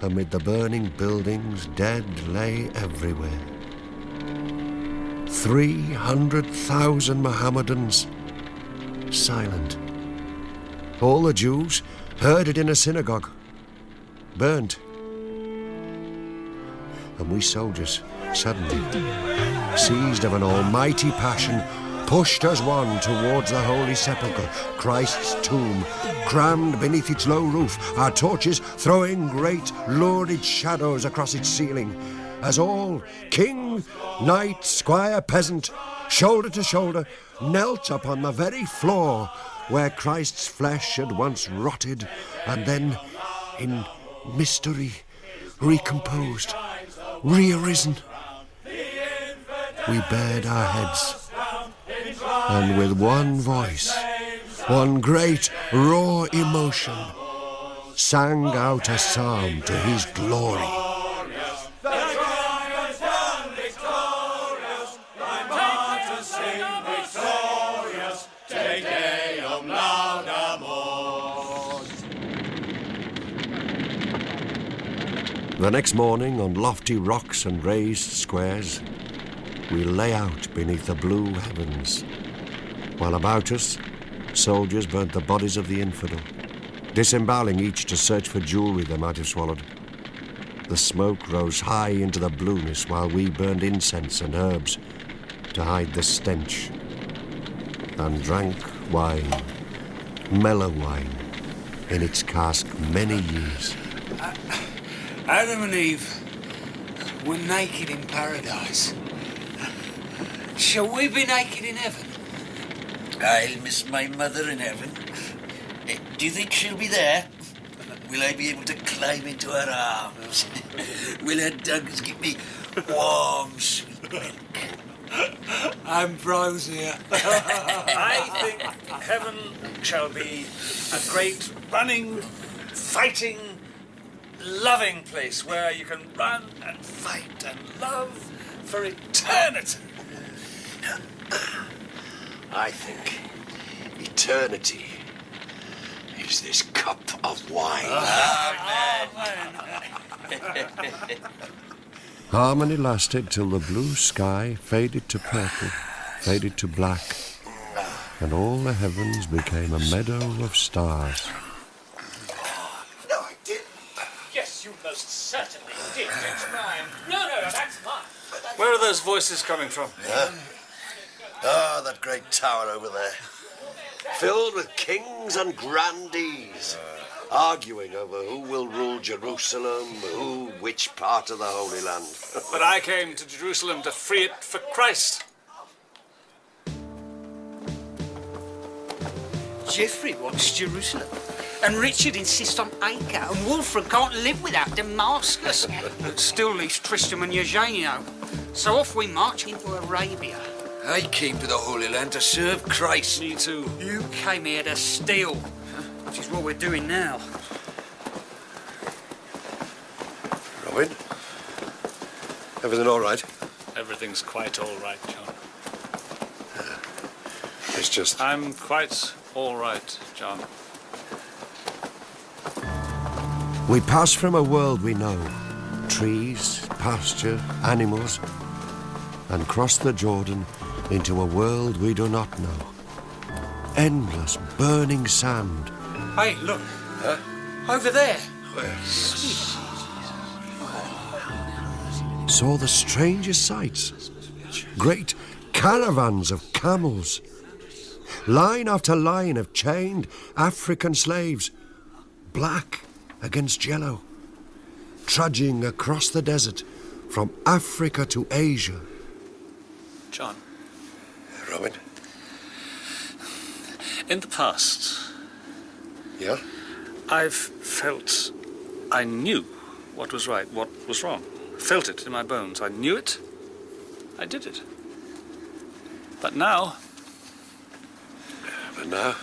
Amid the burning buildings, dead lay everywhere. 300,000 Mohammedans, silent. All the Jews herded in a synagogue, burnt. And we soldiers, suddenly, seized of an almighty passion, pushed as one towards the Holy Sepulchre, Christ's tomb, crammed beneath its low roof, our torches throwing great, lurid shadows across its ceiling, as all, king, knight, squire, peasant, shoulder to shoulder, knelt upon the very floor where Christ's flesh had once rotted, and then, in mystery, recomposed, re-arisen. We bared our heads, and with one voice, one great raw emotion, sang out a psalm to his glory. The next morning, on lofty rocks and raised squares, we lay out beneath the blue heavens, while about us, soldiers burnt the bodies of the infidel, disemboweling each to search for jewellery they might have swallowed. The smoke rose high into the blueness while we burned incense and herbs to hide the stench, and drank wine, mellow wine, in its cask many years. Adam and Eve were naked in paradise. Shall we be naked in heaven? I'll miss my mother in heaven. Do you think she'll be there? Will I be able to climb into her arms? Will her dugs give me warm, sweet milk? Ambrosia. I think heaven shall be a great running, fighting, loving place where you can run and fight and love for eternity. I think eternity is this cup of wine. Harmony lasted till the blue sky faded to purple, faded to black, and all the heavens became a meadow of stars. Yes, you most certainly did. It's mine. No, that's mine. Where are those voices coming from? Ah, that great tower over there, filled with kings and grandees, arguing over who will rule Jerusalem, which part of the Holy Land. But I came to Jerusalem to free it for Christ. Geoffrey wants Jerusalem, and Richard insists on Acre, and Wolfram can't live without Damascus, but still leaves Tristram and Eugene, you know. So off we march into Arabia. I came to the Holy Land to serve Christ. Me too. You came here to steal, which is what we're doing now. Robin, everything all right? Everything's quite all right, John. It's just... I'm quite all right, John. We pass from a world we know, trees, pasture, animals, and cross the Jordan into a world we do not know. Endless, burning sand. Hey, look. Over there. Saw the strangest sights. Great caravans of camels. Line after line of chained African slaves, black against yellow, trudging across the desert from Africa to Asia. John. Robin? In the past... Yeah? I've felt I knew what was right, what was wrong. Felt it in my bones. I knew it. I did it. But now... But now?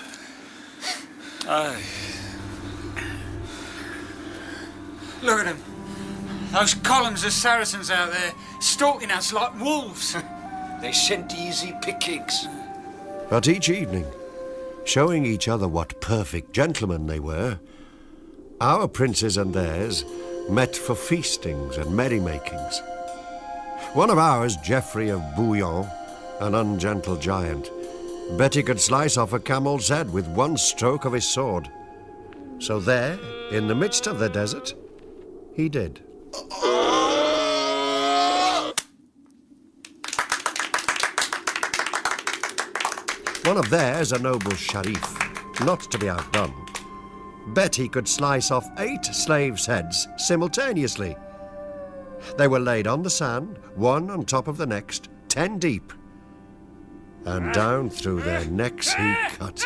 Look at them. Those columns of Saracens out there, stalking us like wolves. They sent easy pickings. But each evening, showing each other what perfect gentlemen they were, our princes and theirs met for feastings and merrymakings. One of ours, Geoffrey of Bouillon, an ungentle giant, bet he could slice off a camel's head with one stroke of his sword. So there, in the midst of the desert, he did. One of theirs, a noble Sharif, not to be outdone, bet he could slice off 8 slaves' heads simultaneously. They were laid on the sand, one on top of the next, 10 deep, and down through their necks he cut.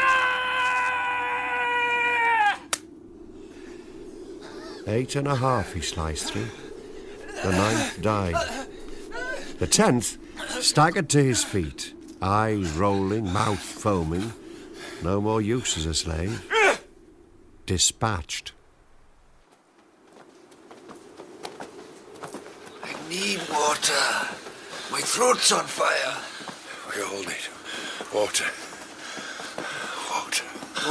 8.5 he sliced through. The 9th died. The 10th staggered to his feet, eyes rolling, mouth foaming, no more use as a slave. Dispatched. I need water. My throat's on fire. We all need water. Water.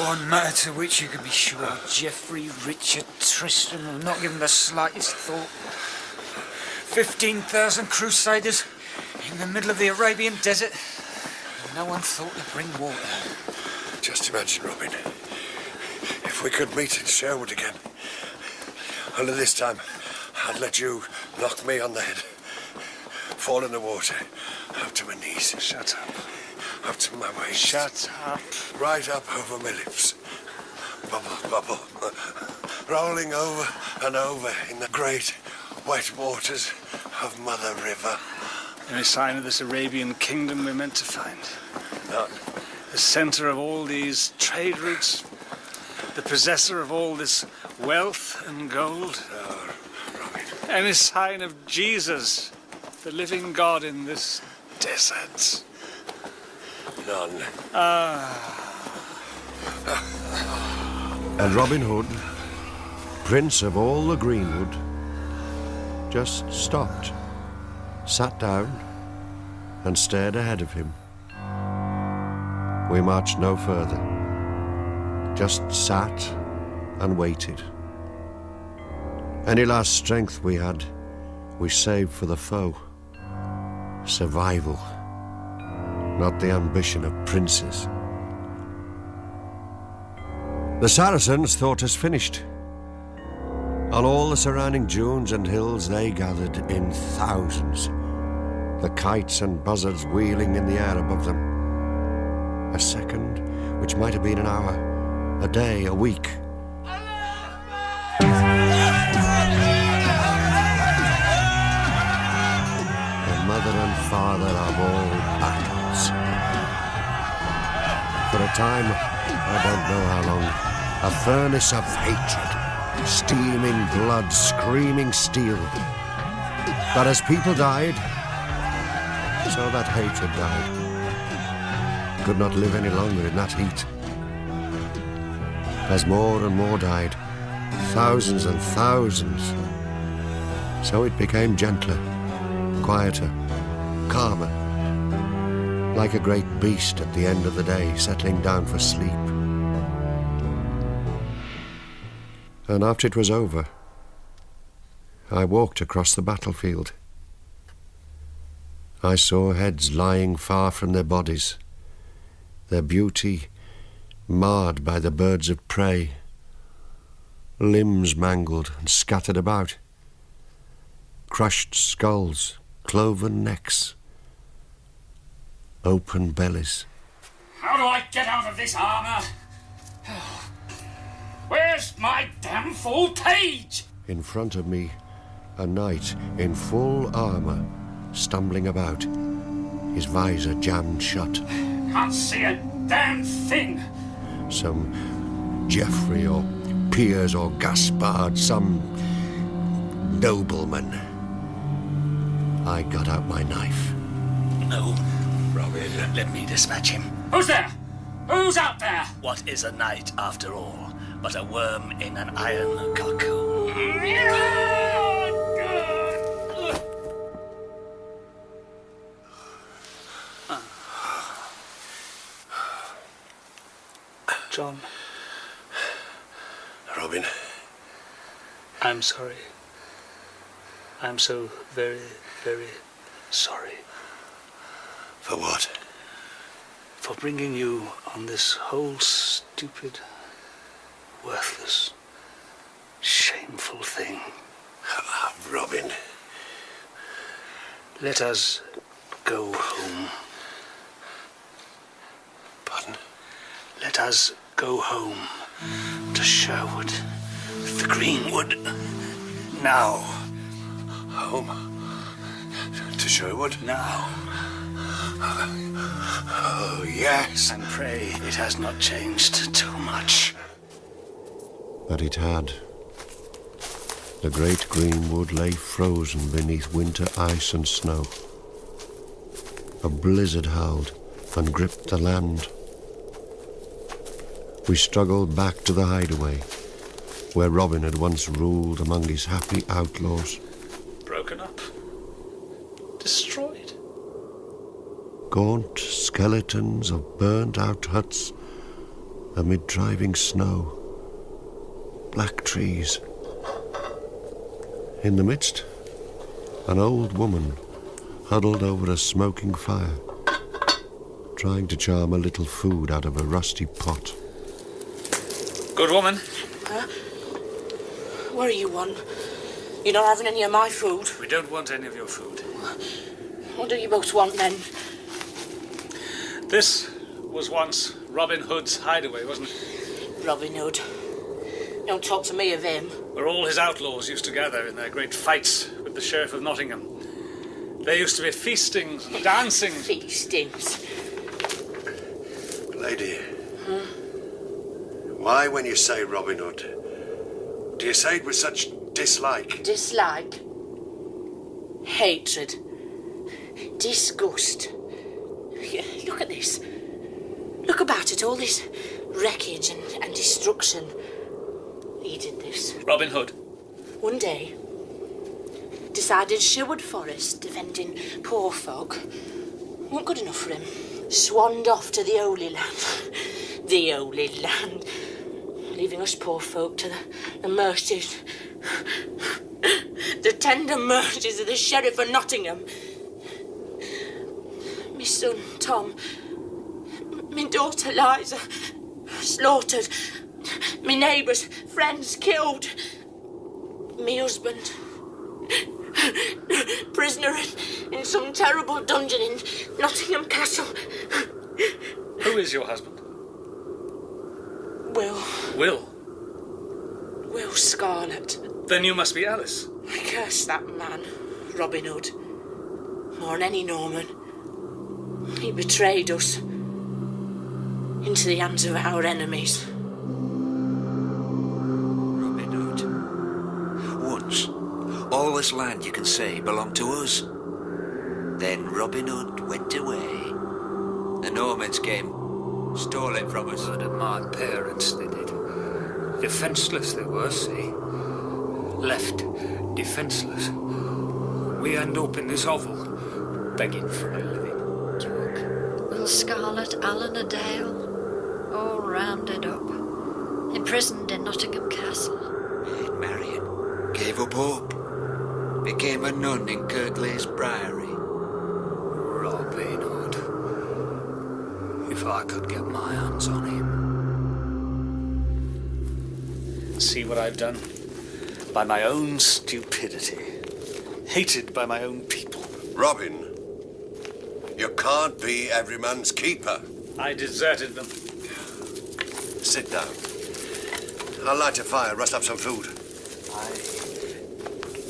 One matter to which you can be sure Geoffrey, Richard, Tristan have not given the slightest thought. 15,000 crusaders in the middle of the Arabian desert. No one thought to bring water. Just imagine, Robin, if we could meet in Sherwood again. Only this time, I'd let you knock me on the head. Fall in the water, up to my knees. Shut up. Up to my waist. Shut up. Right up over my lips. Bubble, bubble. Rolling over and over in the great wet waters of Mother River. Any sign of this Arabian kingdom we're meant to find? None. The centre of all these trade routes, the possessor of all this wealth and gold. Oh, Robin. Any sign of Jesus, the living God in this desert? None. And Robin Hood, Prince of all the greenwood, just stopped, sat down, and stared ahead of him. We marched no further, just sat and waited. Any last strength we had, we saved for the foe. Survival, not the ambition of princes. The Saracens thought us finished. On all the surrounding dunes and hills they gathered in thousands, the kites and buzzards wheeling in the air above them. A second, which might have been an hour, a day, a week. The mother and father of all battles. For a time, I don't know how long, a furnace of hatred, steaming blood, screaming steel. But as people died, so that hatred died. Could not live any longer in that heat. As more and more died, thousands and thousands, so it became gentler, quieter, calmer, like a great beast at the end of the day, settling down for sleep. And after it was over, I walked across the battlefield. I saw heads lying far from their bodies, their beauty marred by the birds of prey, limbs mangled and scattered about, crushed skulls, cloven necks, open bellies. How do I get out of this armour? Where's my damn full page? In front of me, a knight in full armour, stumbling about, his visor jammed shut. Can't see a damn thing. Some Geoffrey or Piers or Gaspard, some nobleman. I got out my knife. No, Robin, let me dispatch him. Who's there? Who's out there? What is a knight, after all, but a worm in an iron cocoon? John. Robin. I'm sorry. I'm so very, very sorry. For what? For bringing you on this whole stupid, worthless, shameful thing. Robin. Let us go home. Pardon? Let us go home to Sherwood, the Greenwood, now. Home? To Sherwood? Now. Oh, yes. And pray it has not changed too much. But it had. The great Greenwood lay frozen beneath winter ice and snow. A blizzard howled and gripped the land. We struggled back to the hideaway, where Robin had once ruled among his happy outlaws. Broken up. Destroyed. Gaunt skeletons of burnt-out huts amid driving snow. Black trees. In the midst, an old woman huddled over a smoking fire, trying to charm a little food out of a rusty pot. Good woman. What do you want? You're not having any of my food. We don't want any of your food. What do you both want, then? This was once Robin Hood's hideaway, wasn't it? Robin Hood. Don't talk to me of him. Where all his outlaws used to gather in their great fights with the Sheriff of Nottingham. There used to be feastings and dancing. Feastings? Lady, why, when you say Robin Hood, do you say it with such dislike? Dislike? Hatred? Disgust? Look at this. Look about it, all this wreckage and destruction. He did this. Robin Hood. One day, decided Sherwood Forest, defending poor folk, weren't good enough for him. Swanned off to the Holy Land. The Holy Land. Leaving us poor folk to the mercies. The tender mercies of the Sheriff of Nottingham. My son, Tom. My daughter, Liza. Slaughtered. My neighbours, friends killed. My husband. Prisoner in some terrible dungeon in Nottingham Castle. Who is your husband? Will. Will? Will Scarlett. Then you must be Alice. I curse that man, Robin Hood, more than any Norman. He betrayed us into the hands of our enemies. Robin Hood. Once, all this land, you can say, belonged to us. Then Robin Hood went away. The Normans came, stole it from us. Murdered my parents, they did. Defenceless they were, see? Left defenceless. We end up in this hovel, begging for a living. Scarlett, Allen a Dale, all rounded up, imprisoned in Nottingham Castle. Maid Marian gave up hope, became a nun in Kirklees Priory. Robin Hood. If I could get my hands on him. See what I've done? By my own stupidity. Hated by my own people. Robin, you can't be every man's keeper. I deserted them. Sit down. I'll light a fire, rust up some food. I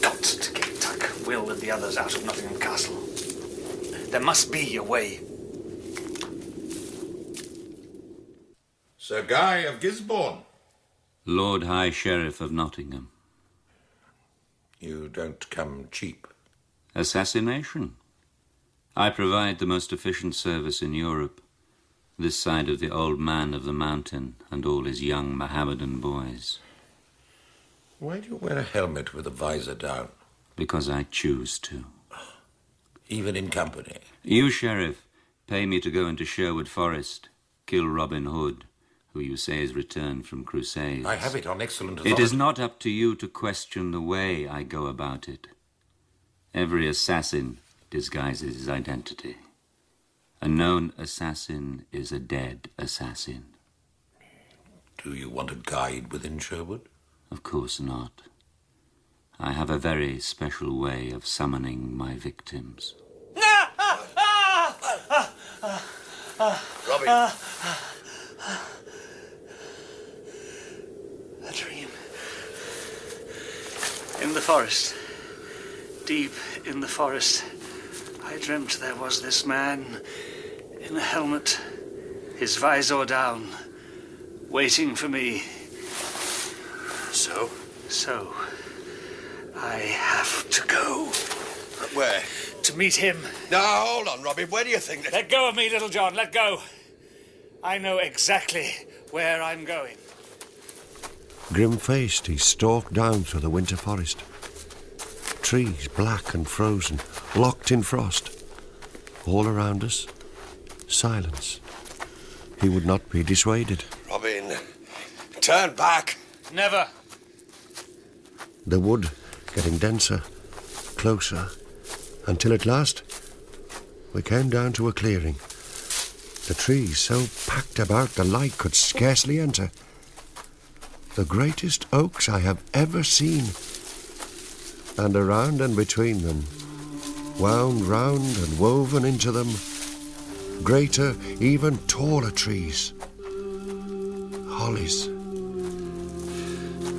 got to get Tuck, Will and the others out of Nottingham Castle. There must be a way. Sir Guy of Gisbourne. Lord High Sheriff of Nottingham. You don't come cheap. Assassination. I provide the most efficient service in Europe, this side of the old man of the mountain and all his young Mohammedan boys. Why do you wear a helmet with the visor down? Because I choose to. Even in company? You, Sheriff, pay me to go into Sherwood Forest, kill Robin Hood, who you say is returned from crusades. I have it on excellent authority. It is not up to you to question the way I go about it. Every assassin disguises his identity. A known assassin is a dead assassin. Do you want a guide within Sherwood? Of course not. I have a very special way of summoning my victims. Robbie. A dream. In the forest. Deep in the forest. I dreamt there was this man in a helmet, his visor down, waiting for me. So? So, I have to go. Where? To meet him. Now, hold on, Robbie. Where do you think that... Let go of me, Little John. Let go. I know exactly where I'm going. Grim-faced, he stalked down through the winter forest. Trees black and frozen, locked in frost. All around us, silence. He would not be dissuaded. Robin, turn back. Never. The wood getting denser, closer, until at last we came down to a clearing. The trees so packed about the light could scarcely enter. The greatest oaks I have ever seen. And around and between them, wound round and woven into them, greater, even taller trees. Hollies.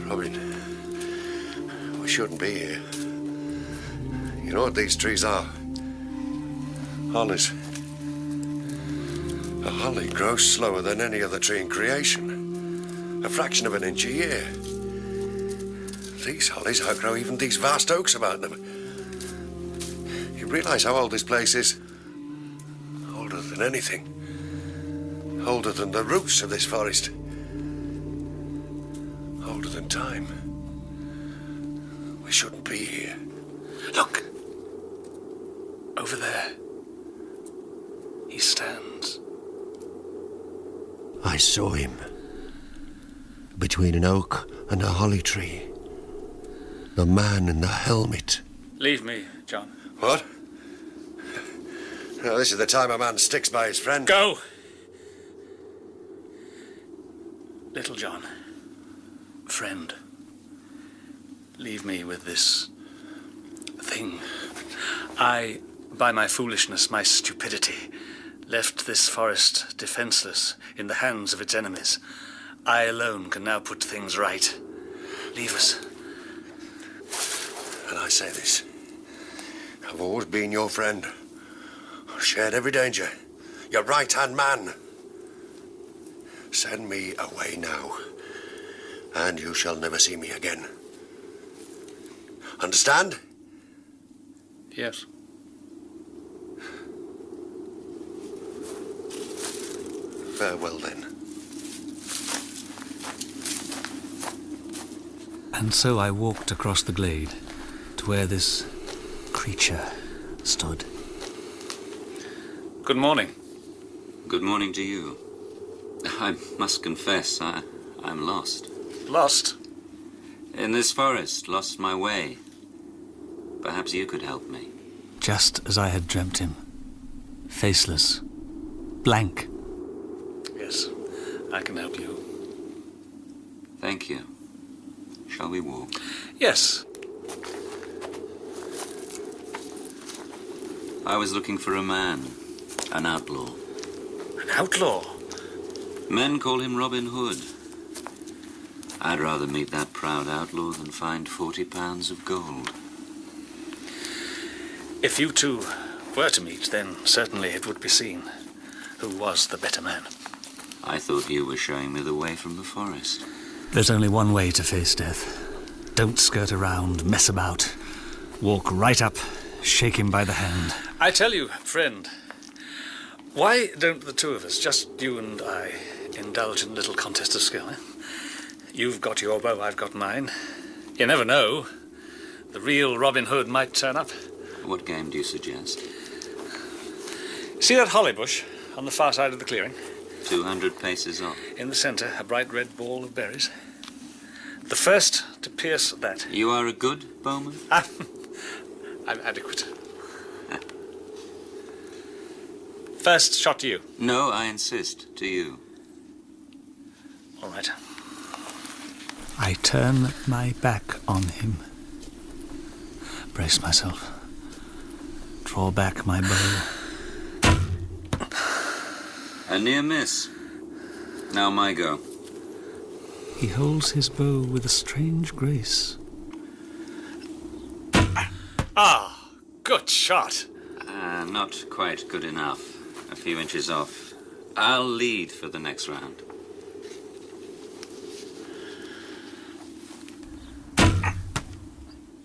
Robin, we shouldn't be here. You know what these trees are? Hollies. A holly grows slower than any other tree in creation. A fraction of an inch a year. These hollies outgrow even these vast oaks about them. You realise how old this place is? Older than anything. Older than the roots of this forest. Older than time. We shouldn't be here. Look. Over there. He stands. I saw him. Between an oak and a holly tree. The man in the helmet. Leave me, John. What? Now, this is the time a man sticks by his friend. Go! Little John. Friend. Leave me with this thing. I, by my foolishness, my stupidity, left this forest defenseless in the hands of its enemies. I alone can now put things right. Leave us. And I say this. I've always been your friend. I've shared every danger. Your right-hand man. Send me away now. And you shall never see me again. Understand? Yes. Farewell, then. And so I walked across the glade to where this creature stood. Good morning. Good morning to you. I must confess, I'm lost. Lost? In this forest, lost my way. Perhaps you could help me. Just as I had dreamt him. Faceless. Blank. Yes, I can help you. Thank you. Shall we walk? Yes. I was looking for a man. An outlaw. An outlaw? Men call him Robin Hood. I'd rather meet that proud outlaw than find 40 pounds of gold. If you two were to meet, then certainly it would be seen who was the better man. I thought you were showing me the way from the forest. There's only one way to face death. Don't skirt around, mess about. Walk right up, shake him by the hand. I tell you, friend, why don't the two of us, just you and I, indulge in a little contest of skill, eh? You've got your bow, I've got mine. You never know. The real Robin Hood might turn up. What game do you suggest? See that holly bush on the far side of the clearing? 200 paces off. In the centre, a bright red ball of berries. The first to pierce that. You are a good bowman? I'm adequate. First shot to you. No, I insist. To you. All right. I turn my back on him. Brace myself. Draw back my bow. A near miss. Now my go. He holds his bow with a strange grace. Ah, good shot. Not quite good enough. A few inches off. I'll lead for the next round.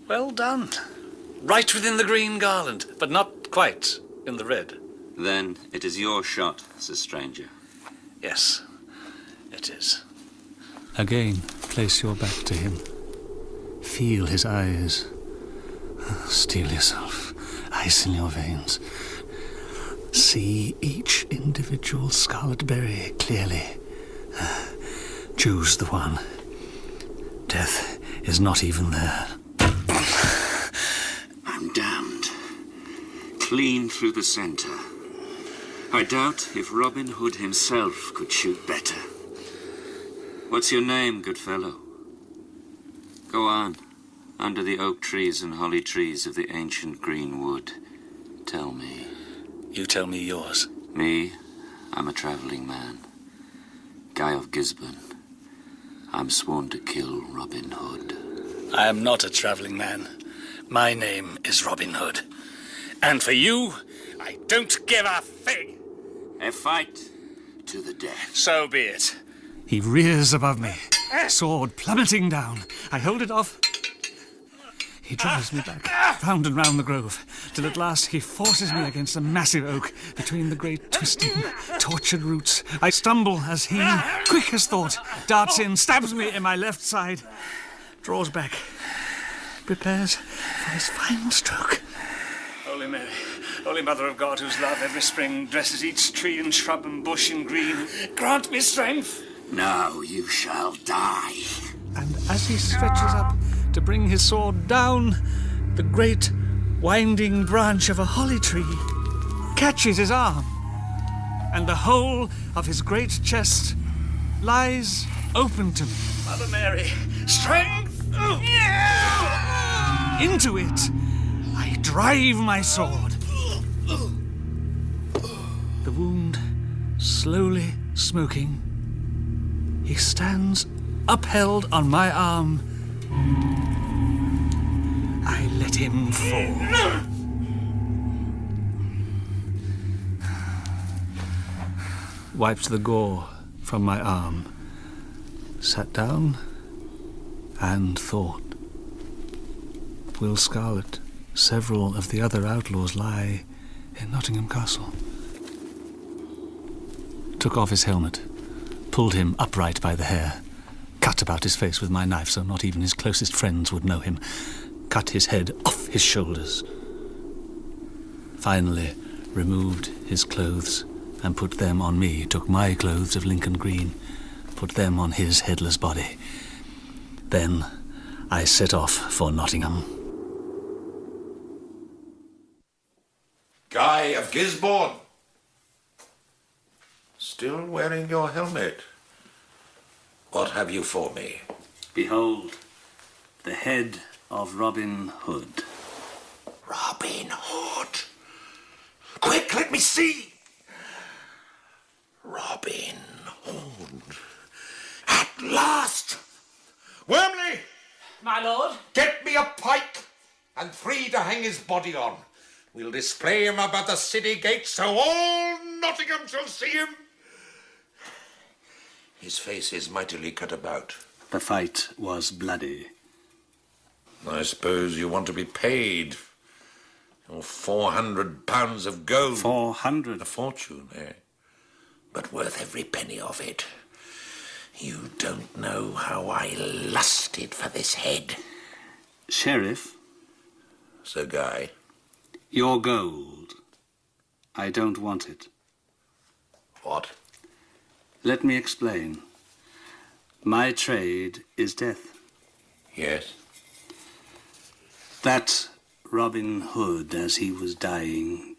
Well done. Right within the green garland, but not quite in the red. Then it is your shot, Sir Stranger. Yes, it is. Again, place your back to him. Feel his eyes. Steel yourself. Ice in your veins. See each individual scarlet berry clearly. Choose the one. Death is not even there. I'm damned. Clean through the centre. I doubt if Robin Hood himself could shoot better. What's your name, good fellow? Go on. Under the oak trees and holly trees of the ancient green wood. Tell me. You tell me yours. Me? I'm a travelling man. Guy of Gisbourne. I'm sworn to kill Robin Hood. I am not a travelling man. My name is Robin Hood. And for you, I don't give a fig. A fight to the death. So be it. He rears above me, sword plummeting down. I hold it off. He drives me back, round and round the grove, till at last he forces me against a massive oak between the great twisting, tortured roots. I stumble as he, quick as thought, darts in, stabs me in my left side, draws back, prepares for his final stroke. Holy Mary, Holy Mother of God, whose love every spring dresses each tree and shrub and bush in green, grant me strength. Now you shall die. And as he stretches up to bring his sword down, the great winding branch of a holly tree catches his arm, and the whole of his great chest lies open to me. Mother Mary, strength! Into it, I drive my sword. The wound slowly smoking, he stands upheld on my arm. I let him fall. Wiped the gore from my arm, sat down and thought. Will Scarlett, several of the other outlaws lie in Nottingham Castle? Took off his helmet, pulled him upright by the hair, cut about his face with my knife so not even his closest friends would know him, cut his head off his shoulders. Finally removed his clothes and put them on me, took my clothes of Lincoln green, put them on his headless body. Then I set off for Nottingham. Guy of Gisbourne. Still wearing your helmet. What have you for me? Behold, the head of Robin Hood. Robin Hood. Quick, let me see. Robin Hood. At last! Wormley! My lord? Get me a pike and 3 to hang his body on. We'll display him above the city gate so all Nottingham shall see him. His face is mightily cut about. The fight was bloody. I suppose you want to be paid. Your £400 of gold. 400? A fortune, eh? But worth every penny of it. You don't know how I lusted for this head. Sheriff? Sir Guy. Your gold. I don't want it. What? Let me explain. My trade is death. Yes. That Robin Hood, as he was dying,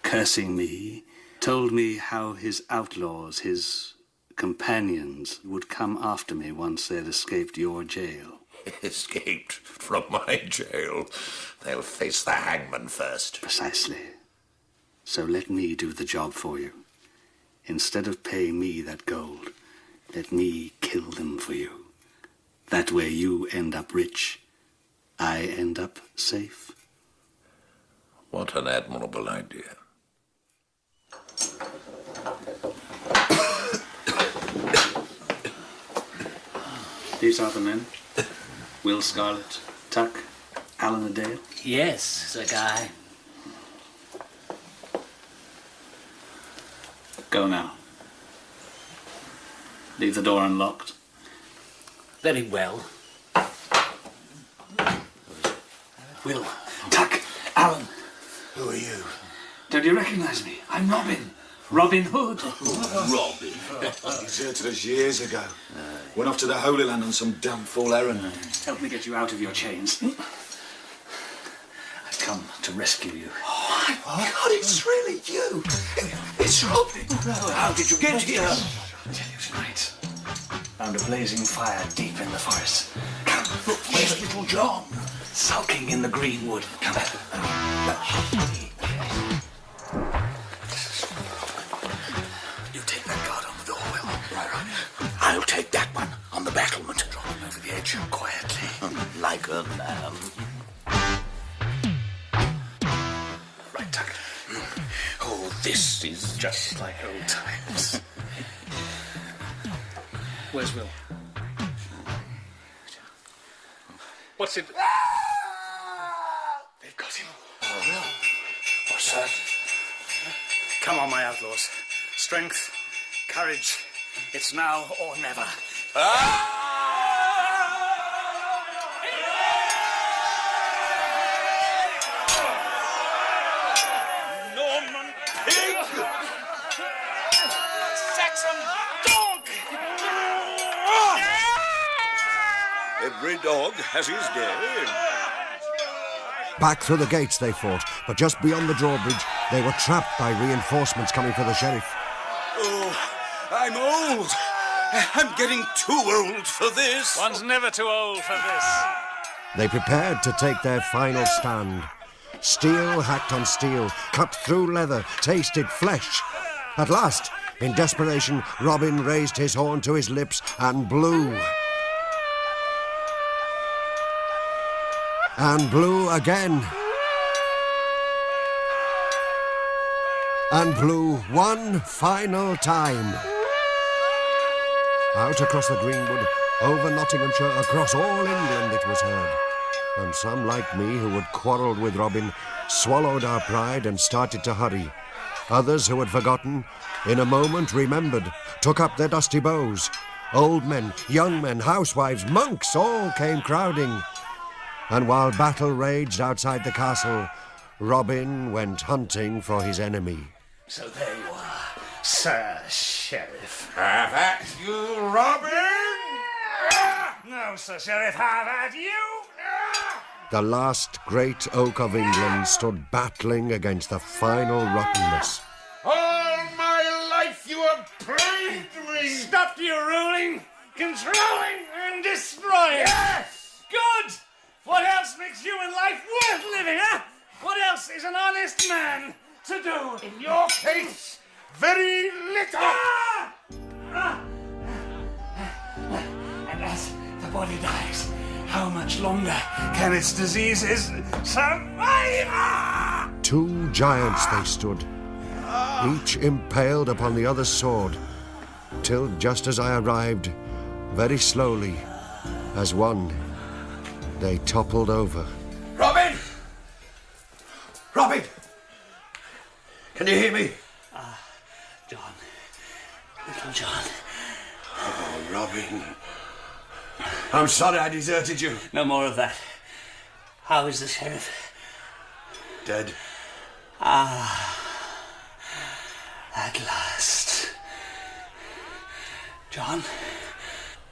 cursing me, told me how his outlaws, his companions, would come after me once they'd escaped your jail. Escaped from my jail? They'll face the hangman first. Precisely. So let me do the job for you. Instead of paying me that gold, let me kill them for you. That way you end up rich, I end up safe. What an admirable idea. These are the men. Will Scarlett, Tuck, Alan Adale. Yes, Sir Guy. Go now. Leave the door unlocked. Very well. Will, Tuck, Alan. Who are you? Don't you recognize me? I'm Robin. Robin Hood. Robin. Deserted us years ago. Went off to the Holy Land on some damn fool errand. Help me get you out of your chains. I've come to rescue you. Oh, my God, it's really you. It's Robin. How did you get here? I'll tell you tonight. Found a blazing fire deep in the forest. Come, look, where's little John? Sulking in the greenwood. Come. You take that guard on the door, Will. Right. I'll take that one on the battlement. Drop him over the edge quietly. Like a lamb. Right, Tuck. Oh, this is just like old times. Where's Will? What's it? They've got him. What's that? Come on, my outlaws. Strength, courage. It's now or never. Norman pig! Saxon dog! Every dog has his day. Back through the gates they fought, but just beyond the drawbridge, they were trapped by reinforcements coming for the sheriff. Oh, I'm old. I'm getting too old for this. One's never too old for this. They prepared to take their final stand. Steel hacked on steel, cut through leather, tasted flesh. At last, in desperation, Robin raised his horn to his lips and blew. And blew again. And blew one final time. Out across the greenwood, over Nottinghamshire, across all England it was heard. And some like me who had quarrelled with Robin swallowed our pride and started to hurry. Others who had forgotten, in a moment remembered, took up their dusty bows. Old men, young men, housewives, monks, all came crowding. And while battle raged outside the castle, Robin went hunting for his enemy. So there you are, Sir Sheriff. Have at you, Robin! No, Sir Sheriff, have at you! The last great oak of England stood battling against the final rottenness. All my life you have plagued me! Stopped you ruling, controlling, and destroying! Yes! Good! What else makes human life worth living, huh? What else is an honest man to do? In your case, very little! And as the body dies, how much longer can its diseases survive? 2 giants they stood, each impaled upon the other's sword, till just as I arrived, very slowly, as one, they toppled over. Robin! Robin! Can you hear me? John. Little John. Oh, Robin. I'm sorry I deserted you. No more of that. How is the sheriff? Dead. At last. John,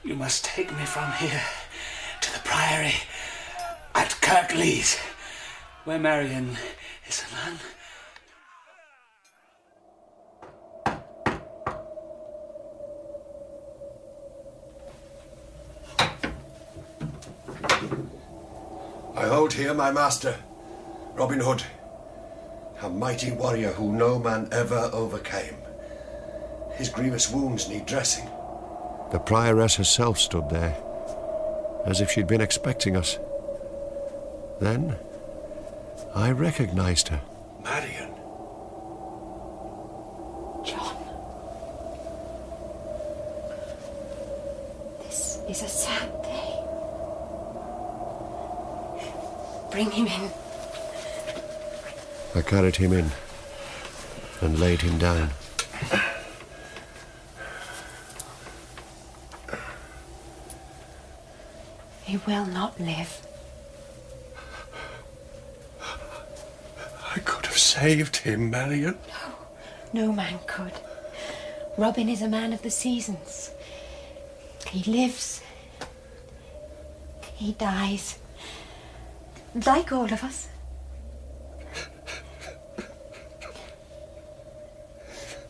you must take me from here to the priory at Kirklees, where Marian is a nun. I hold here my master, Robin Hood, a mighty warrior who no man ever overcame. His grievous wounds need dressing. The prioress herself stood there, as if she'd been expecting us. Then I recognized her. Marian. John. This is a sad day. Bring him in. I carried him in and laid him down. He will not live. I could have saved him, Marian. No man could. Robin is a man of the seasons. He lives. He dies. Like all of us.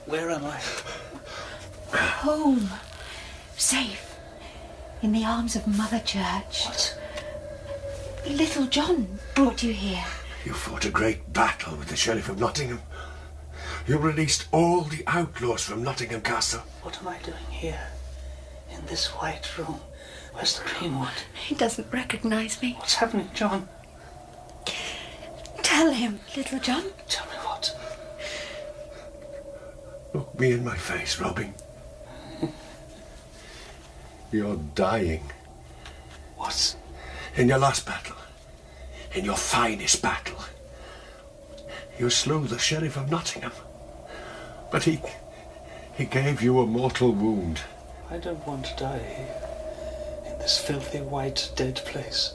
Where am I? Home. Safe. In the arms of Mother Church. What? Little John brought you here. You fought a great battle with the Sheriff of Nottingham. You released all the outlaws from Nottingham Castle. What am I doing here? In this white room? Where's the greenwood? He doesn't recognize me. What's happening, John? Tell him, Little John. Tell me what? Look me in my face, Robin. You're dying. What? In your last battle, in your finest battle, you slew the Sheriff of Nottingham. But he gave you a mortal wound. I don't want to die here, in this filthy white dead place.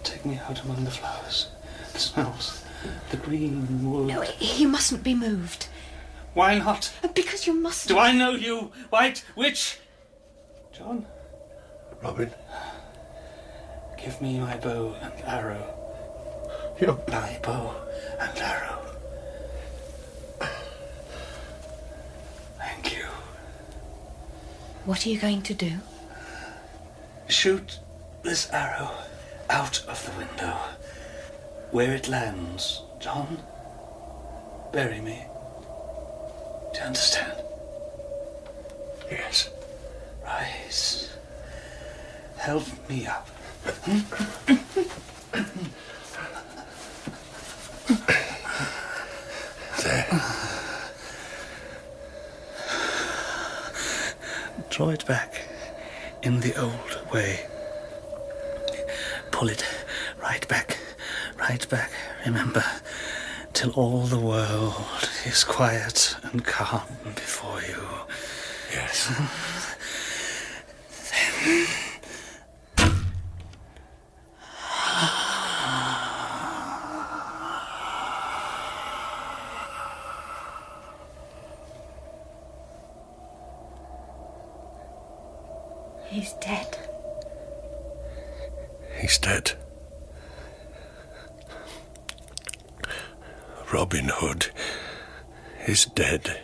Take me out among the flowers, the smells, the green wood. No, he mustn't be moved. Why not? Because you mustn't. Do I know you, White Witch? John? Robin? Give me my bow and arrow. My bow and arrow. Thank you. What are you going to do? Shoot this arrow out of the window. Where it lands, John, bury me. Do you understand? Yes. Rise. Help me up. There. Draw it back in the old way. Pull it right back, remember, till all the world is quiet and calm before you. Yes. Then... He's dead. He's dead. Robin Hood is dead.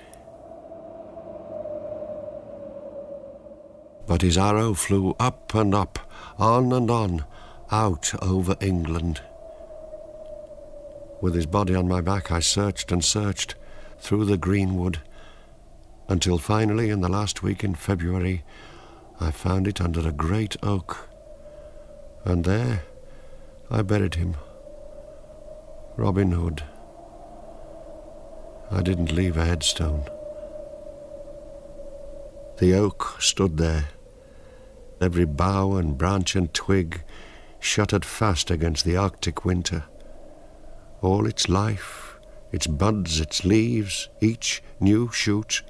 But his arrow flew up and up, on and on, out over England. With his body on my back, I searched and searched through the greenwood, until finally, in the last week in February, I found it under a great oak. And there I buried him. Robin Hood. I didn't leave a headstone. The oak stood there, every bough and branch and twig shuttered fast against the Arctic winter. All its life, its buds, its leaves, each new shoot,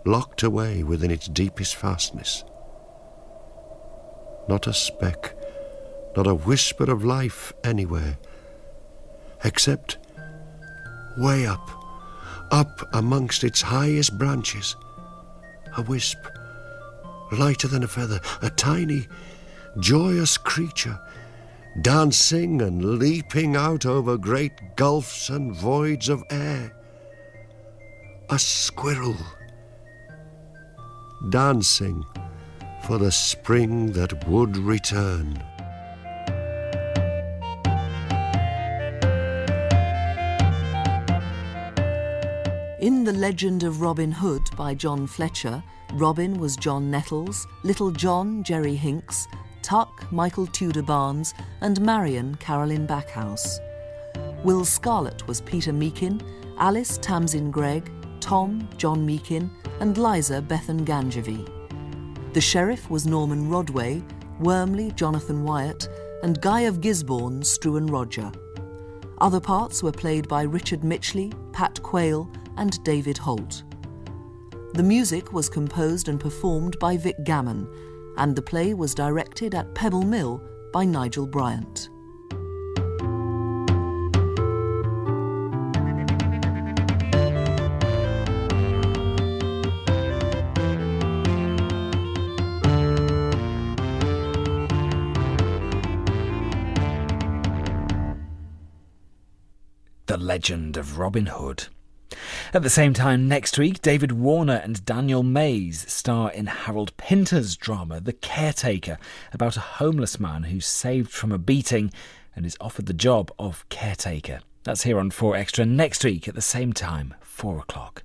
locked away within its deepest fastness. Not a speck, not a whisper of life anywhere, except way up amongst its highest branches, a wisp, lighter than a feather, a tiny, joyous creature, dancing and leaping out over great gulfs and voids of air. A squirrel, dancing for the spring that would return. In The Legend of Robin Hood by John Fletcher, Robin was John Nettles, Little John Gerry Hinks, Tuck Michael Tudor Barnes, and Marian Carolyn Backhouse. Will Scarlett was Peter Meakin, Alice Tamsin Greig, Tom John Meakin, and Liza Bethan Ganjavi. The Sheriff was Norman Rodway, Wormley Jonathan Wyatt, and Guy of Gisbourne Struan Rodger. Other parts were played by Richard Mitchley, Pat Quayle, and David Holt. The music was composed and performed by Vic Gammon, and the play was directed at Pebble Mill by Nigel Bryant. The Legend of Robin Hood. At the same time next week, David Warner and Daniel Mays star in Harold Pinter's drama The Caretaker, about a homeless man who's saved from a beating and is offered the job of caretaker. That's here on 4 Extra next week at the same time, 4 o'clock.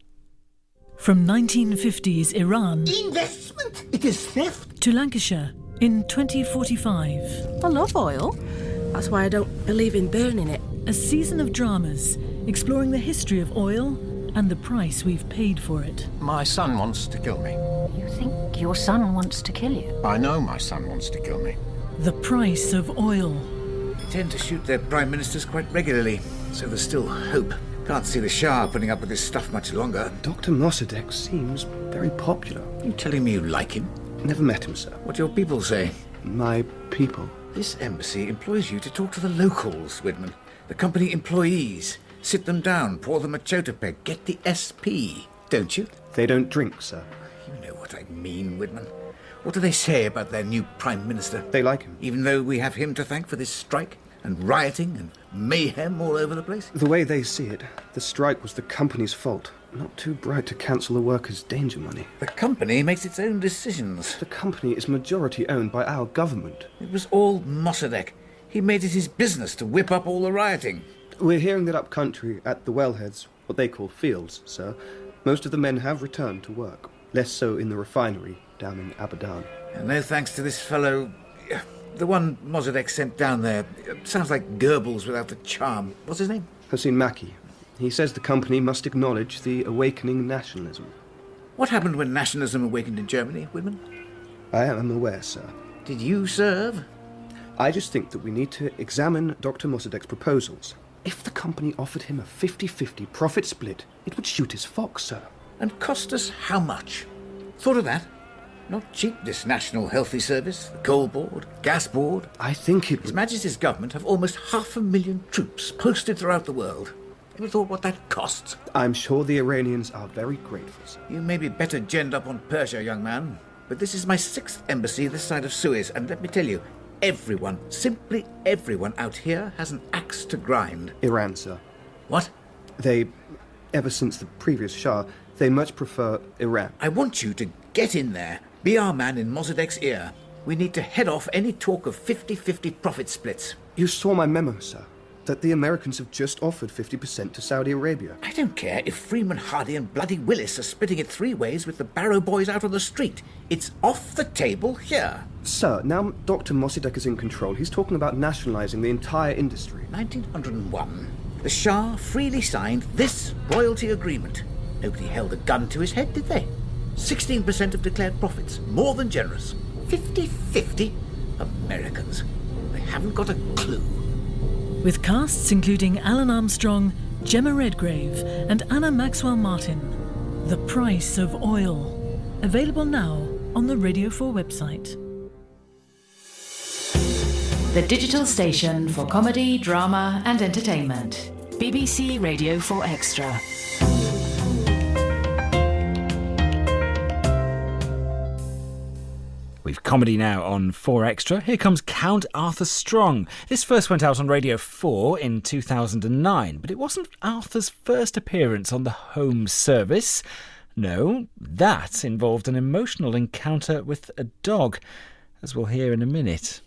From 1950s Iran... Investment! It is theft! ...to Lancashire in 2045. I love oil. That's why I don't believe in burning it. A season of dramas exploring the history of oil and the price we've paid for it. My son wants to kill me. You think your son wants to kill you? I know my son wants to kill me. The price of oil. They tend to shoot their prime ministers quite regularly, so there's still hope. Can't see the Shah putting up with this stuff much longer. Dr. Mossadegh seems very popular. You telling me you like him? Never met him, sir. What do your people say? My people? This embassy employs you to talk to the locals, Widman. The company employees. Sit them down, pour them a chotapeg, get the SP, don't you? They don't drink, sir. You know what I mean, Widman. What do they say about their new Prime Minister? They like him. Even though we have him to thank for this strike and rioting and mayhem all over the place? The way they see it, the strike was the company's fault. Not too bright to cancel the workers' danger money. The company makes its own decisions. The company is majority owned by our government. It was all Mossadegh. He made it his business to whip up all the rioting. We're hearing that up country at the wellheads, what they call fields, sir, most of the men have returned to work. Less so in the refinery down in Abadan. And no thanks to this fellow, the one Mossadegh sent down there. Sounds like Goebbels without the charm. What's his name? Hossein Makki. He says the company must acknowledge the awakening nationalism. What happened when nationalism awakened in Germany, Widman? I am aware, sir. Did you serve? I just think that we need to examine Dr. Mossadegh's proposals. If the company offered him a 50-50 profit split, it would shoot his fox, sir. And cost us how much? Thought of that? Not cheap, this National Healthy Service, the Coal Board, Gas Board. I think it... His Majesty's government have almost 500,000 troops posted throughout the world. Ever thought what that costs? I'm sure the Iranians are very grateful, sir. You may be better genned up on Persia, young man. but this is my 6th embassy this side of Suez, and let me tell you, everyone, simply everyone out here has an axe to grind. Iran, sir. What? They, ever since the previous Shah, they much prefer Iran. I want you to get in there, be our man in Mossadegh's ear. We need to head off any talk of 50-50 profit splits. You saw my memo, sir, that the Americans have just offered 50% to Saudi Arabia. I don't care if Freeman Hardy and Bloody Willis are splitting it 3 ways with the Barrow boys out on the street. It's off the table here. Sir, now Dr. Mossadegh is in control. He's talking about nationalising the entire industry. 1901, the Shah freely signed this royalty agreement. Nobody held a gun to his head, did they? 16% of declared profits, more than generous. 50-50? Americans. They haven't got a clue. With casts including Alan Armstrong, Gemma Redgrave and Anna Maxwell Martin. The Price of Oil. Available now on the Radio 4 website. The digital station for comedy, drama and entertainment. BBC Radio 4 Extra. We've comedy now on 4 Extra. Here comes Count Arthur Strong. This first went out on Radio 4 in 2009, but it wasn't Arthur's first appearance on the home service. No, that involved an emotional encounter with a dog, as we'll hear in a minute.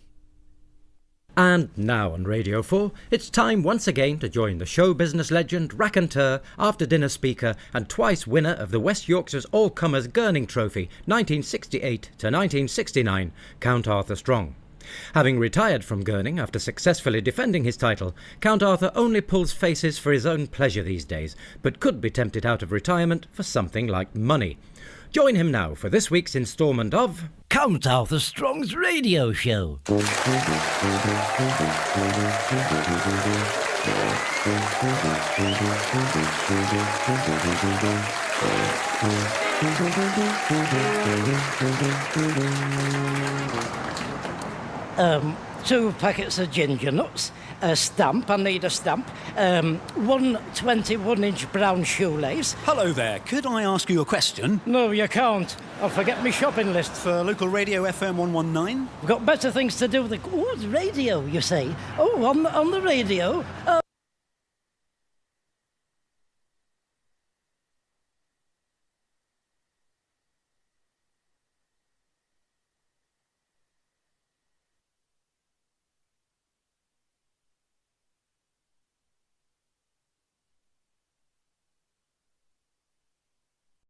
And now on Radio 4, it's time once again to join the show business legend, raconteur, after-dinner speaker and twice winner of the West Yorkshire's All-Comers Gurning Trophy 1968 to 1969, Count Arthur Strong. Having retired from gurning after successfully defending his title, Count Arthur only pulls faces for his own pleasure these days, but could be tempted out of retirement for something like money. Join him now for this week's instalment of Count Arthur Strong's Radio Show. Two packets of ginger nuts, a stamp, I need a stamp, 1 21-inch brown shoelace. Hello there, could I ask you a question? No, you can't. I'll forget my shopping list. For local radio FM 119? We've got better things to do. Oh, it's radio, you say? Oh, on the radio?